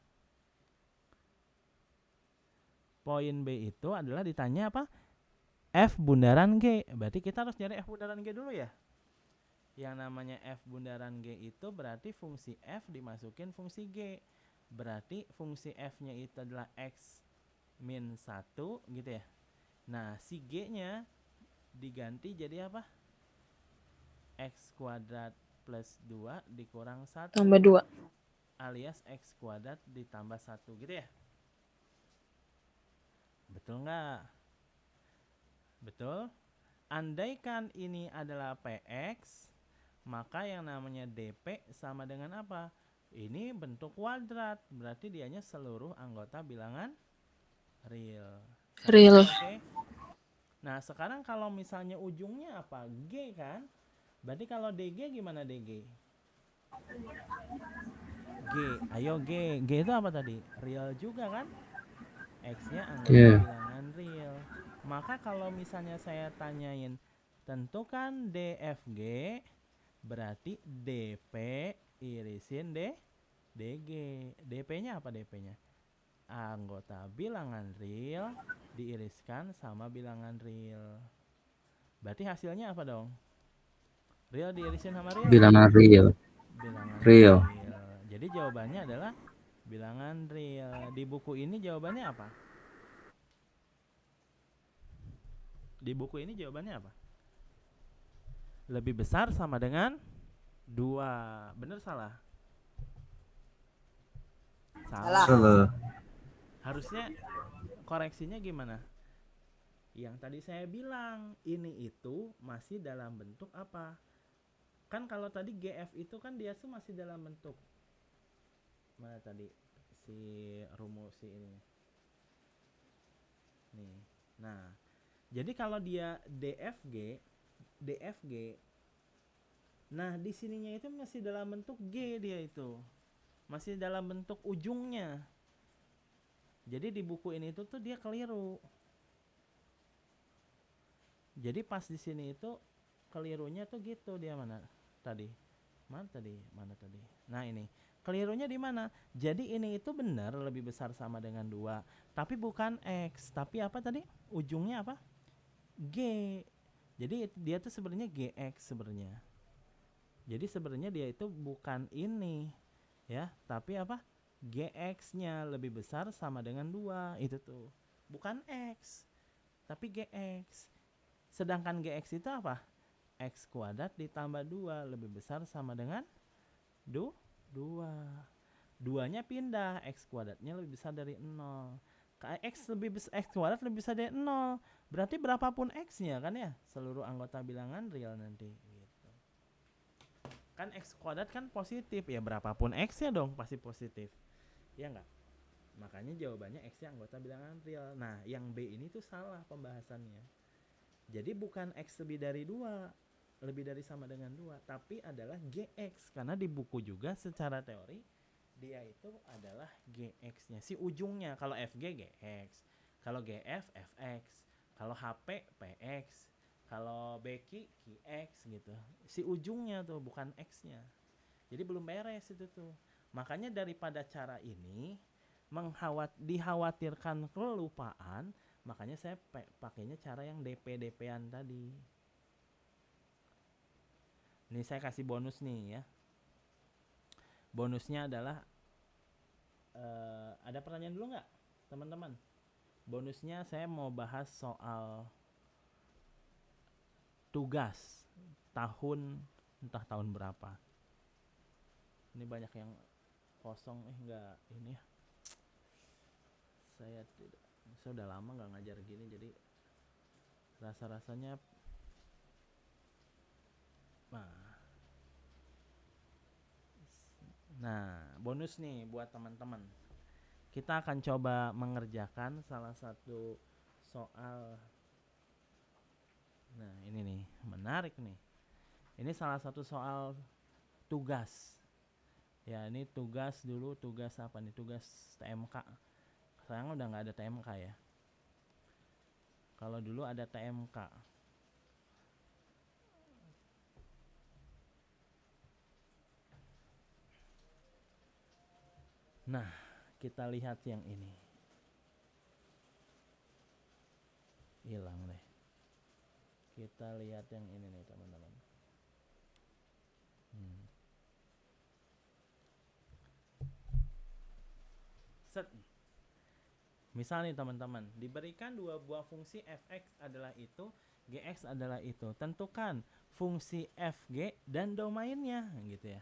Poin B itu adalah ditanya apa? F bundaran G. Berarti kita harus nyari F bundaran G dulu ya. Yang namanya F bundaran G itu berarti fungsi F dimasukin fungsi G. Berarti fungsi F-nya itu adalah X min 1 gitu ya. Nah, si G-nya diganti jadi apa? X kuadrat plus 2 dikurang 1 Tambah 2. alias X kuadrat ditambah 1 gitu ya. Betul nggak? Betul. Andaikan ini adalah PX, maka yang namanya DP sama dengan apa? Ini bentuk kuadrat, berarti dianya seluruh anggota bilangan real. Real. Oke. Nah, sekarang kalau misalnya ujungnya apa? G kan? Berarti kalau DG gimana DG? G, ayo G. G itu apa tadi? Real juga kan? X-nya anggota Iya. bilangan real. Maka kalau misalnya saya tanyain tentukan DFG, berarti DP irisin DG. DP-nya apa DP-nya? Anggota bilangan real diiriskan sama bilangan real. Berarti hasilnya apa dong? Real diirisin sama real? Bilangan real. Bilangan Real. Jadi jawabannya adalah bilangan real. Di buku ini jawabannya apa? Di buku ini jawabannya apa? Lebih besar sama dengan 2. Bener salah? Salah. Salah. Harusnya koreksinya gimana? Yang tadi saya bilang, ini itu masih dalam bentuk apa? Kan kalau tadi GF itu kan dia tuh masih dalam bentuk mana tadi si rumus ini nih. Nah, jadi kalau dia DFG, nah di sininya itu masih dalam bentuk G, dia itu masih dalam bentuk ujungnya. Jadi di buku ini tuh dia keliru. Jadi pas di sini itu kelirunya tuh gitu, dia mana tadi? Mana tadi? Nah, ini. Kelirunya di mana? Jadi ini itu benar lebih besar sama dengan 2, tapi bukan X, tapi apa tadi? Ujungnya apa? G. Jadi dia tuh sebenarnya GX sebenarnya. Jadi sebenarnya dia itu bukan ini, ya, tapi apa? GX-nya lebih besar sama dengan 2, itu tuh. Bukan X, tapi GX. Sedangkan GX itu apa? X kuadrat ditambah 2 lebih besar sama dengan 2. 2-nya pindah, X kuadratnya lebih besar dari 0. X kuadrat lebih besar dari 0. Berarti berapapun X-nya kan ya, seluruh anggota bilangan real nanti gitu. Kan X kuadrat kan positif, ya berapapun X-nya dong pasti positif. Ya enggak? Makanya jawabannya X-nya anggota bilangan real. Nah, yang B ini tuh salah pembahasannya. Jadi bukan X lebih dari 2, lebih dari sama dengan 2, tapi adalah GX. Karena di buku juga secara teori dia itu adalah GX-nya, si ujungnya. Kalau FG GX, kalau GF FX, kalau HP PX, kalau BQ QX gitu. Si ujungnya tuh bukan X-nya. Jadi belum beres itu tuh. Makanya daripada cara ini dikhawatirkan kelupaan, makanya saya pakainya cara yang DP-DP-an tadi. Ini saya kasih bonus nih ya. Bonusnya adalah ada pertanyaan dulu nggak teman-teman? Bonusnya saya mau bahas soal tugas entah tahun berapa. Ini banyak yang kosong, nggak ini ya. Saya udah lama nggak ngajar gini, jadi rasa-rasanya Nah, bonus nih buat teman-teman. Kita akan coba mengerjakan salah satu soal. Nah, ini nih, menarik nih. Ini salah satu soal tugas. Ya, ini tugas dulu, tugas apa nih? Tugas TMK. Sekarang udah nggak ada TMK ya. Kalau dulu ada TMK. Nah, kita lihat yang ini. Hilang deh. Kita lihat yang ini nih, teman-teman. Set. Misal nih teman-teman, diberikan dua buah fungsi fx adalah itu, gx adalah itu. Tentukan fungsi FG dan domainnya gitu ya.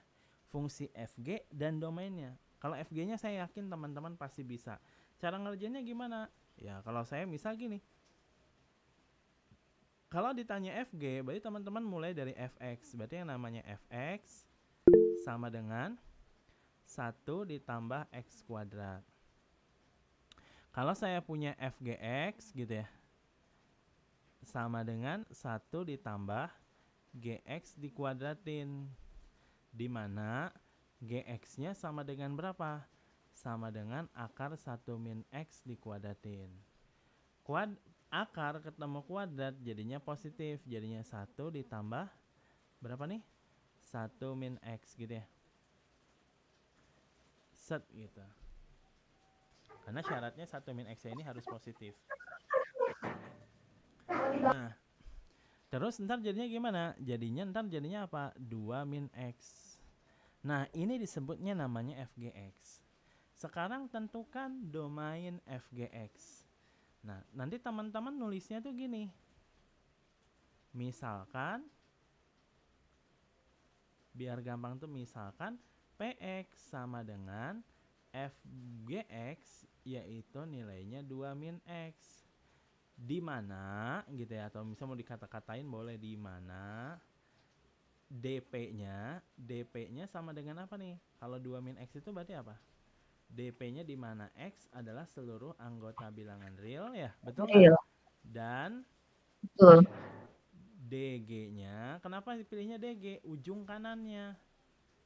Fungsi FG dan domainnya. Kalau FG-nya saya yakin teman-teman pasti bisa. Cara ngerjainnya gimana? Ya kalau saya misal gini. Kalau ditanya FG, berarti teman-teman mulai dari fx. Berarti yang namanya fx sama dengan 1 ditambah x kuadrat. Kalau saya punya fgx gitu ya, sama dengan 1 ditambah gx dikuadratin, dimana gx-nya sama dengan berapa? Sama dengan akar 1 min x dikuadratin. Akar ketemu kuadrat jadinya positif, jadinya 1 ditambah berapa nih? 1 min x gitu ya. Set gitu. Karena syaratnya 1 min x ini harus positif. Nah, terus ntar jadinya gimana? Jadinya apa? 2 min x. Nah, ini disebutnya namanya fgx. Sekarang tentukan domain fgx. Nah, nanti teman-teman nulisnya tuh gini. Misalkan, biar gampang tuh misalkan px sama dengan fgx, yaitu nilainya 2 min x. Di mana gitu ya, atau misalnya mau dikata-katain boleh, di mana dp-nya sama dengan apa nih? Kalau 2 min x itu berarti apa? dp-nya di mana x adalah seluruh anggota bilangan real ya, betul nggak? Real. Dan Betul. dg-nya, kenapa dipilihnya dg? Ujung kanannya.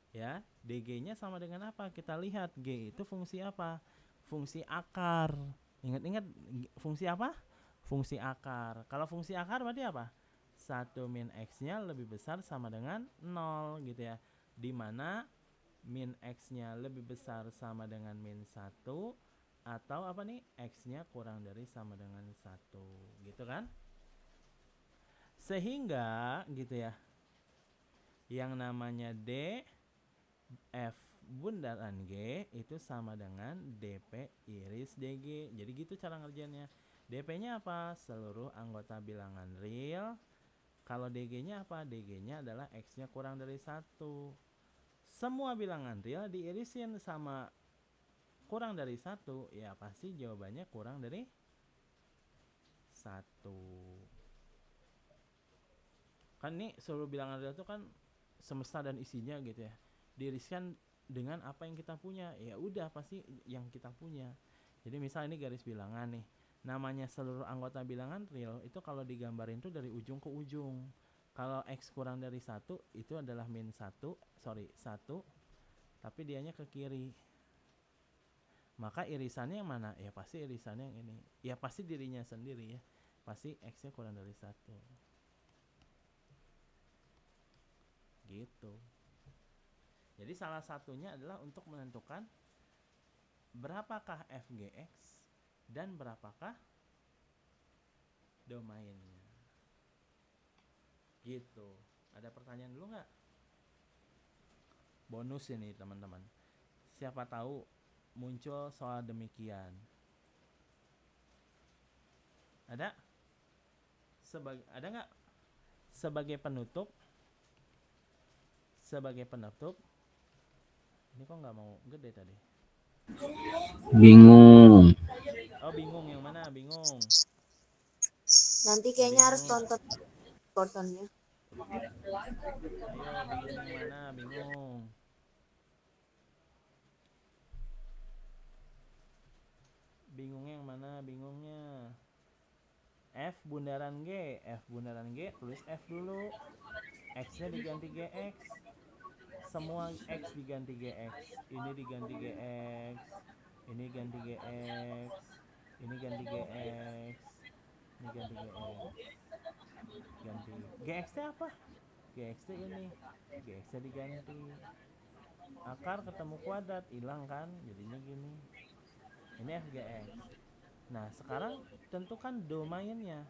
Ya, dg-nya sama dengan apa? Kita lihat g itu fungsi apa? Fungsi akar. Ingat-ingat fungsi apa? Fungsi akar. Kalau fungsi akar berarti apa? 1 min x-nya lebih besar sama dengan 0 gitu ya. Dimana min x-nya lebih besar sama dengan min 1, atau apa nih? X-nya kurang dari sama dengan 1 gitu kan? Sehingga gitu ya, yang namanya D F bundaran G itu sama dengan DP iris DG. Jadi gitu cara ngerjainnya. DP-nya apa? Seluruh anggota bilangan real. Kalau DG-nya apa? DG-nya adalah X-nya kurang dari 1. Semua bilangan real diirisin sama kurang dari 1, ya pasti jawabannya kurang dari 1. Kan nih seluruh bilangan real itu kan semesta dan isinya gitu ya. Diiriskan dengan apa yang kita punya, ya udah pasti yang kita punya. Jadi misal ini garis bilangan nih, namanya seluruh anggota bilangan real itu kalau digambarin tuh dari ujung ke ujung. Kalau x kurang dari 1 itu adalah min 1, 1, tapi dianya ke kiri. Maka irisannya yang mana? Ya pasti irisannya yang ini. Ya pasti dirinya sendiri ya. Pasti x-nya kurang dari 1. Gitu. Jadi salah satunya adalah untuk menentukan berapakah fgx dan berapakah domainnya. Gitu. Ada pertanyaan dulu nggak? Bonus ini teman-teman. Siapa tahu muncul soal demikian. Ada? Ada nggak? Sebagai penutup. Ini kok nggak mau gede tadi? Bingung. Oh bingung, yang mana? Bingung. Nanti kayaknya harus tonton tontonnya. Ayo bingung yang mana? Bingung. Bingungnya yang mana? Bingungnya. F bundaran G. Tulis F dulu. X-nya diganti GX. Semua X diganti GX. Ini diganti GX. Ini ganti GX. Ini ganti GX. Ini ganti GX. Ganti. GX-nya apa? GX-nya ini. GX-nya diganti. Akar ketemu kuadrat, hilang kan? Jadinya gini. Ini FGX. Nah, sekarang tentukan domainnya.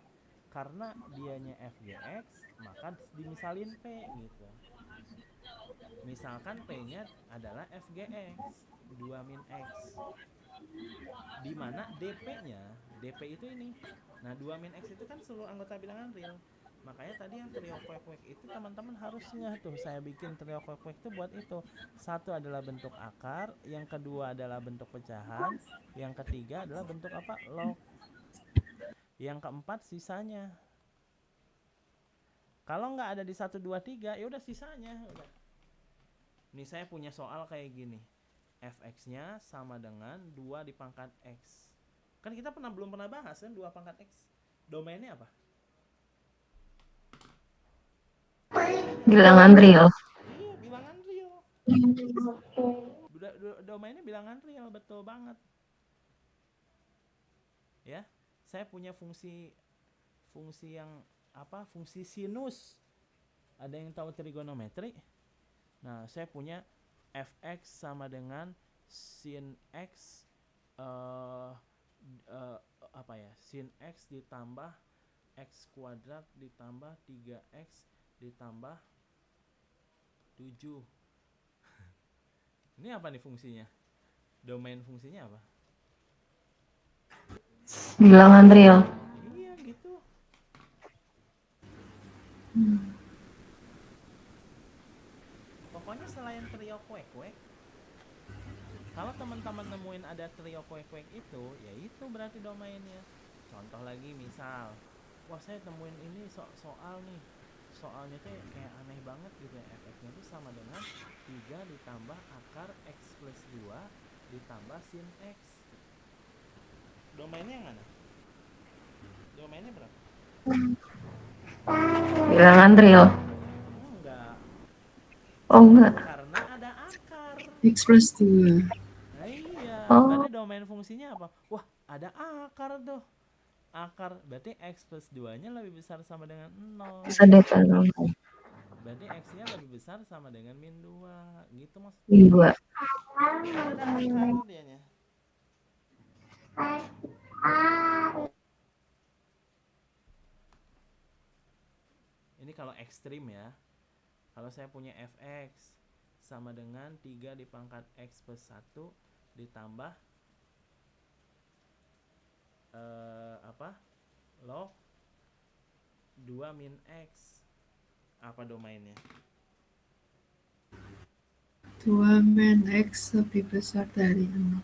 Karena dianya FGX, maka dimisalin P gitu. Misalkan P-nya adalah FGX 2 min X, dimana DP-nya, DP itu ini. Nah 2 min X itu kan seluruh anggota bilangan real. Makanya tadi yang trio kuek-kuek itu teman-teman harus ngeh tuh, saya bikin trio kuek-kuek itu buat itu. Satu adalah bentuk akar, yang kedua adalah bentuk pecahan, yang ketiga adalah bentuk apa? Log. Yang keempat sisanya. Kalau nggak ada di 1, 2, 3, ya udah sisanya. Udah. Nih saya punya soal kayak gini. Fx-nya sama dengan 2 dipangkat x. Kan kita belum pernah bahas kan 2 pangkat x. Domainnya apa? Bilangan real. Iya, bilangan real. Domainnya bilangan real, betul banget. Ya, saya punya fungsi yang apa? Fungsi sinus. Ada yang tahu trigonometri? Nah, saya punya fx sama dengan sin x apa ya? Sin x ditambah x kuadrat ditambah 3x ditambah 7. Ini apa nih fungsinya? Domain fungsinya apa? Bilangan real. Iya gitu. Pokoknya selain trio kuek-kuek, kalau teman-teman nemuin ada trio kuek-kuek itu, ya itu berarti domainnya. Contoh lagi misal, wah saya temuin ini soal nih. Soalnya tuh kayak aneh banget gitu ya. Fx-nya itu sama dengan 3 ditambah akar x plus 2 ditambah sin x. Domainnya yang mana? Domainnya berapa? Bilangan real. Enggak. Oh enggak. Karena ada akar. X plus 2. Nah iya, Oh. berarti domain fungsinya apa? Wah, ada akar tuh. Akar berarti x plus 2-nya lebih besar sama dengan 0. Bisa DP 0. Berarti x-nya lebih besar sama dengan min 2. Gitu maksudnya. Min 2. Kan ada akar dianya. Ini kalau ekstrim ya. Kalau saya punya fx sama dengan 3 dipangkat x plus 1 ditambah apa? Log 2 min x. Apa domainnya? 2 min X lebih besar dari 0.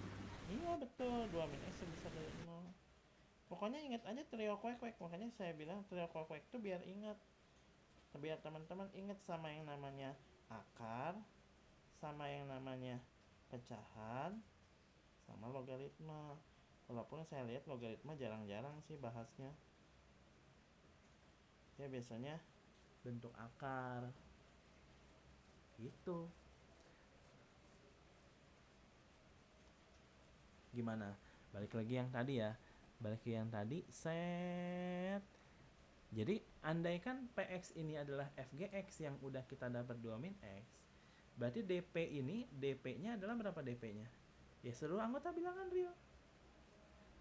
Iya betul, 2 min x lebih besar dari 0. Pokoknya ingat aja trio kuek-kuek. Makanya saya bilang trio kuek-kuek itu biar ingat. Biar teman-teman ingat sama yang namanya akar, sama yang namanya pecahan, sama logaritma. Walaupun saya lihat logaritma jarang-jarang sih bahasnya. Ya biasanya bentuk akar. Gitu. Gimana? Balik lagi yang tadi ya. Balik ke yang tadi, set. Jadi andaikan PX ini adalah FGX yang udah kita dapat 2 min X, berarti DP ini, DP-nya adalah berapa DP-nya? Ya seluruh anggota bilangan real.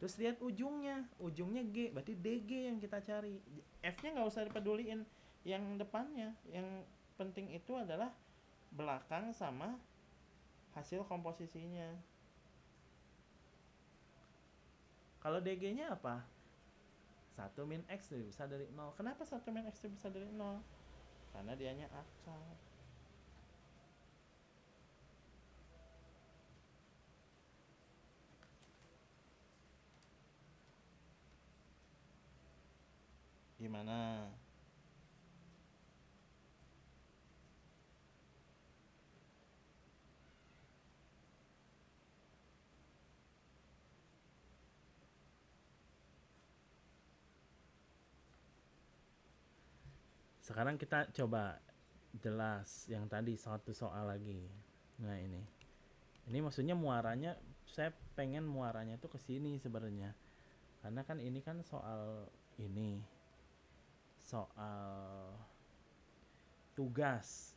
Terus lihat ujungnya G, berarti DG yang kita cari. F-nya nggak usah dipeduliin yang depannya. Yang penting itu adalah belakang sama hasil komposisinya. Kalau DG-nya apa? 1 min X lebih besar dari 0. Kenapa 1 min X lebih besar dari 0? Karena dianya akar. Gimana? Sekarang kita coba jelas yang tadi satu soal lagi. Nah ini maksudnya muaranya, saya pengen muaranya tuh ke sini sebenarnya. Karena kan ini kan soal ini. Soal tugas.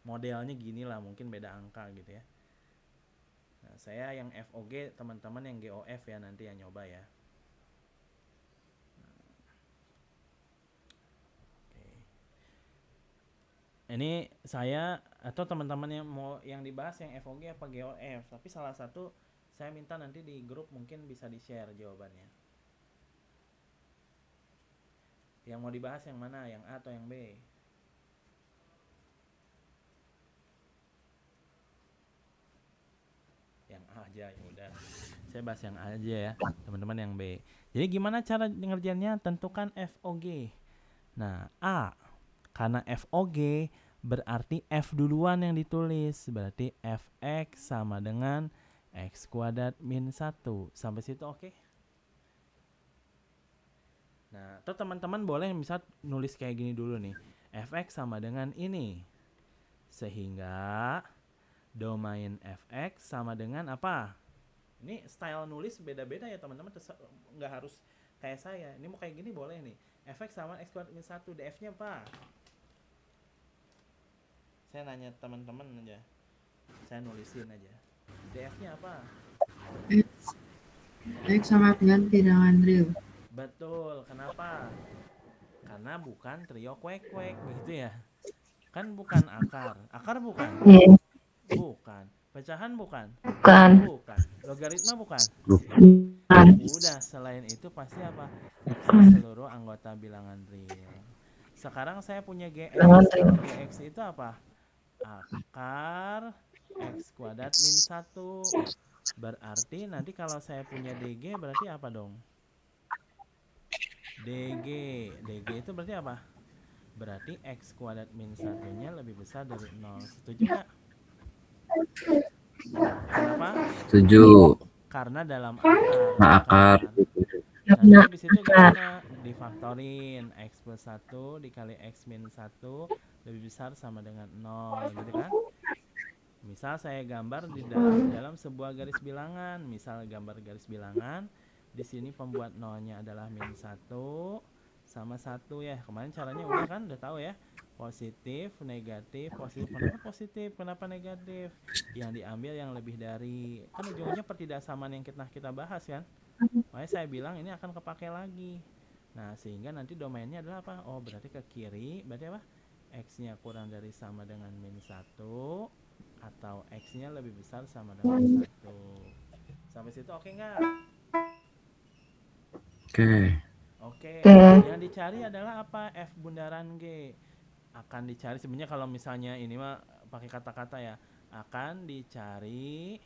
Modelnya gini lah, mungkin beda angka gitu ya. Nah, saya yang FOG, teman-teman yang GOF ya nanti yang nyoba ya. Ini saya atau teman-teman yang mau yang dibahas yang FOG apa GOF, tapi salah satu saya minta nanti di grup mungkin bisa di-share jawabannya. Yang mau dibahas yang mana? Yang A atau yang B? Yang A aja ya udah. Saya bahas yang A aja ya, teman-teman yang B. Jadi gimana cara ngerjainnya? Tentukan FOG. Nah, A. Karena FOG berarti F duluan yang ditulis. Berarti Fx sama dengan X kuadrat min 1. Sampai situ oke? Nah, atau teman-teman boleh misal nulis kayak gini dulu nih. Fx sama dengan ini. Sehingga domain Fx sama dengan apa? Ini style nulis beda-beda ya teman-teman. Nggak harus kayak saya. Ini mau kayak gini boleh nih. Fx sama X kuadrat min 1. Df-nya apa? Saya nanya teman-teman aja. Saya nulisin aja. Df-nya apa? X sama dengan bilangan real. Betul. Kenapa? Karena bukan trio kuek-kuek. Begitu ya. Kan bukan akar. Akar bukan? Iya. Bukan. Pecahan bukan? Bukan. Bukan. Logaritma bukan? Bukan. Udah, selain itu pasti apa? Seluruh anggota bilangan real. Sekarang saya punya GX. Bilangan real. Kalau GX itu apa? Akar X kuadrat min 1. Berarti nanti kalau saya punya DG berarti apa dong? DG itu berarti apa? Berarti X kuadrat min 1-nya lebih besar dari 0. Setuju nggak? Kenapa? Setuju. Karena dalam Nah, akar. Nanti habis itu gimana? Difaktorin X plus 1 dikali X min 1 lebih besar sama dengan 0 gitu kan? Misal saya gambar di dalam sebuah garis bilangan. Misal gambar garis bilangan. Di sini pembuat nolnya adalah min 1 sama 1 ya. Kemarin caranya udah kan? Udah tahu ya? Positif, negatif, positif. Kenapa positif? Kenapa negatif? Yang diambil yang lebih dari. Kan ujungnya pertidaksamaan yang kita bahas kan? Makanya saya bilang ini akan kepake lagi. Nah, sehingga nanti domainnya adalah apa? Oh, berarti ke kiri. Berarti apa? X-nya kurang dari sama dengan min 1 atau X-nya lebih besar sama dengan 1. Sampai situ oke nggak? Oke. Oke. Oke. Yang dicari adalah apa? F bundaran G. Akan dicari sebenarnya kalau misalnya ini mah pakai kata-kata ya. Akan dicari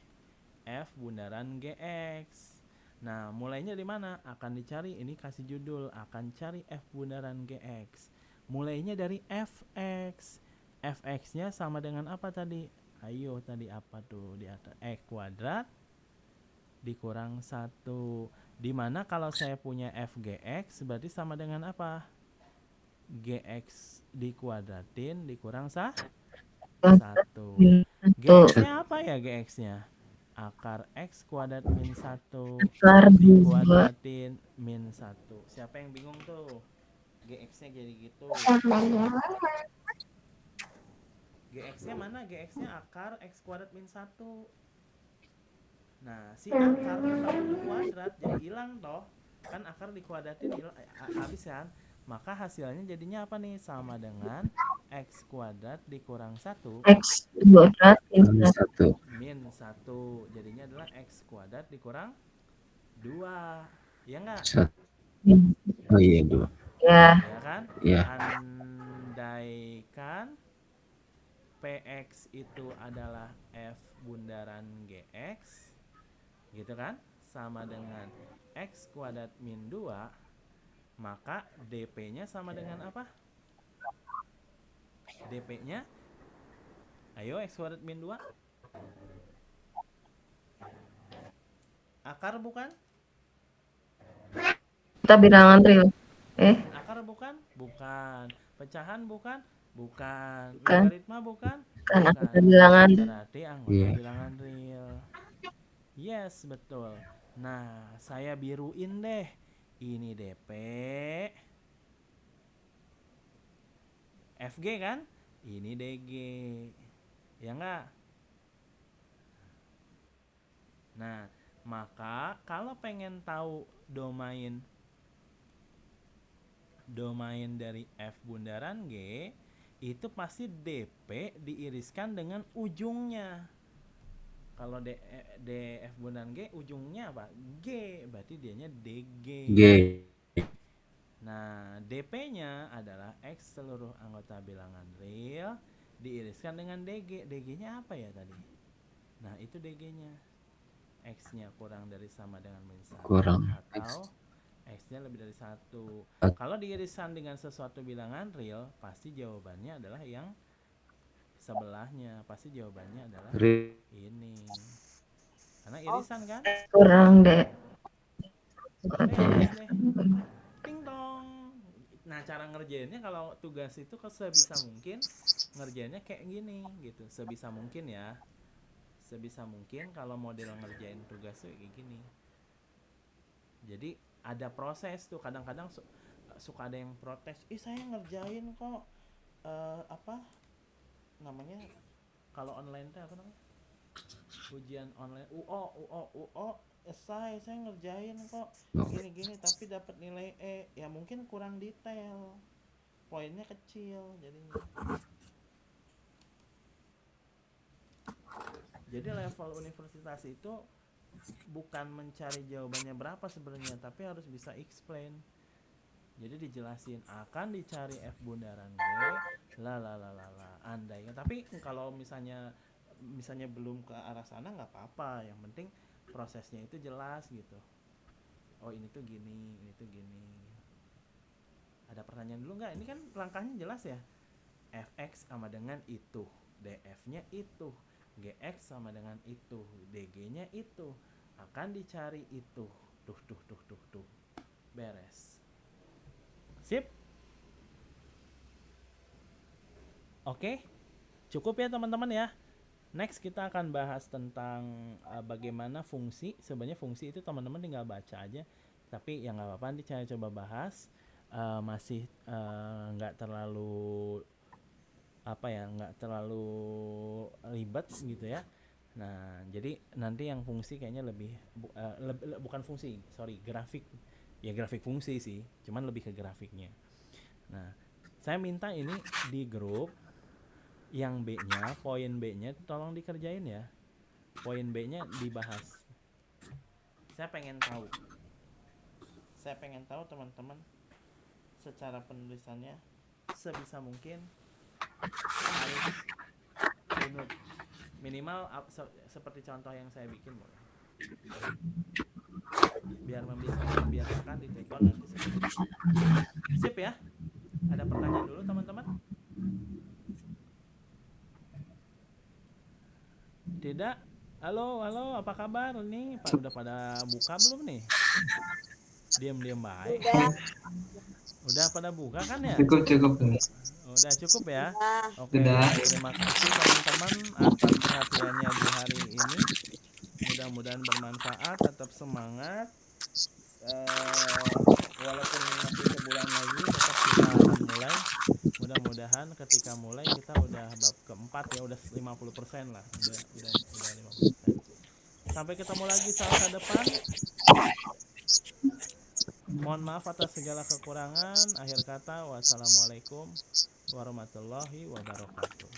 F bundaran GX. Nah, mulainya dari mana? Akan dicari, ini kasih judul, akan cari F bundaran GX. Mulainya dari Fx. Fx-nya sama dengan apa tadi? Ayo, tadi apa tuh di atas? X kuadrat dikurang 1. Dimana kalau saya punya Fgx berarti sama dengan apa? Gx dikuadratin dikurang 1. Gx-nya apa ya Gx-nya? Akar X kuadrat min 1 Akar 2. dikuadratin min 1. Siapa yang bingung tuh? GX-nya jadi gitu. GX-nya mana? GX-nya akar X kuadrat min 1. Nah, si akar kita kuadrat jadi hilang toh. Kan akar dikuadratin habis kan? Maka hasilnya jadinya apa nih? Sama dengan X kuadrat dikurang 1 X kuadrat min 1. min 1. Jadinya adalah X kuadrat dikurang 2. Ya enggak? Oh iya, 2. Ya. Ya kan? Iya. Andaikan PX itu adalah F bundaran GX gitu kan? Sama dengan X kuadrat min 2, maka DP-nya sama dengan apa? DP-nya ayo X kuadrat min 2 akar bukan? Kita bilangan real. Akar bukan? Bukan. Pecahan bukan? Bukan. Bukan. Logaritma bukan? Kan Bukan. anggota bilangan. Berarti anggota Iya. bilangan real. Yes, betul. Nah, saya biruin deh. Ini DP FG kan? Ini DG. Ya enggak? Nah, maka kalau pengen tahu domain dari F bundaran G, itu pasti DP diiriskan dengan ujungnya. Kalau DF bundaran G ujungnya apa? G, berarti dianya DG. G. Nah, DP-nya adalah X seluruh anggota bilangan real diiriskan dengan DG. DG-nya apa ya tadi? Nah, itu DG-nya. X-nya kurang dari sama dengan min 1 Kurang atau X-nya lebih dari 1. At- Kalau diiriskan dengan sesuatu bilangan real, pasti jawabannya adalah yang sebelahnya. Pasti jawabannya adalah ini. Karena irisan kan? Kurang deh. Beres deh. Ting tong. Nah, cara ngerjainnya kalau tugas itu sebisa mungkin ngerjainnya kayak gini gitu. Sebisa mungkin ya. Sebisa mungkin kalau model ngerjain tugas tuh kayak gini. Jadi ada proses tuh. Kadang-kadang suka ada yang protes. Ih, saya ngerjain kok apa namanya? Kalau online tuh apa namanya? Ujian online UO esai saya ngerjain kok gini-gini tapi dapat nilai E. Ya mungkin kurang detail, poinnya kecil jadinya. Jadi level universitas itu bukan mencari jawabannya berapa sebenarnya, tapi harus bisa explain. Jadi dijelasin akan dicari F bundaran G andainya. Tapi kalau misalnya belum ke arah sana nggak apa-apa, yang penting prosesnya itu jelas gitu. Oh ini tuh gini, ini tuh gini. Ada pertanyaan dulu nggak? Ini kan langkahnya jelas ya. Fx sama dengan itu, df-nya itu, gx sama dengan itu, dg-nya itu, akan dicari itu. Tuh. Beres. Sip. Oke. Cukup ya teman-teman ya. Next kita akan bahas tentang bagaimana fungsi. Sebenarnya fungsi itu teman-teman tinggal baca aja. Tapi ya nggak apa-apa, nanti saya coba bahas. Masih nggak terlalu nggak terlalu ribet gitu ya. Nah, jadi nanti yang fungsi kayaknya bukan fungsi, grafik. Ya grafik fungsi sih, cuman lebih ke grafiknya. Nah, saya minta ini di grup. Yang B-nya, poin B-nya tolong dikerjain ya. Poin B-nya dibahas. Saya pengen tahu teman-teman secara penulisannya sebisa mungkin harus runut. Minimal seperti contoh yang saya bikin boleh. Biar membiasakan di take on nanti. Sip ya. Ada pertanyaan dulu teman-teman? Tidak? Halo, apa kabar nih? Udah pada buka belum nih? Diam baik. Udah pada buka kan ya? Cukup. Udah cukup ya? Oke. Udah. Terima kasih teman-teman atas perhatiannya di hari ini. Mudah-mudahan bermanfaat, tetap semangat. Walaupun masih sebulan lagi, tetap kita akan mulai. Mudah-mudahan ketika mulai kita udah bab keempat ya, udah 50% lah. Udah 50%. Sampai ketemu lagi Selasa depan. Mohon maaf atas segala kekurangan. Akhir kata, wassalamualaikum warahmatullahi wabarakatuh.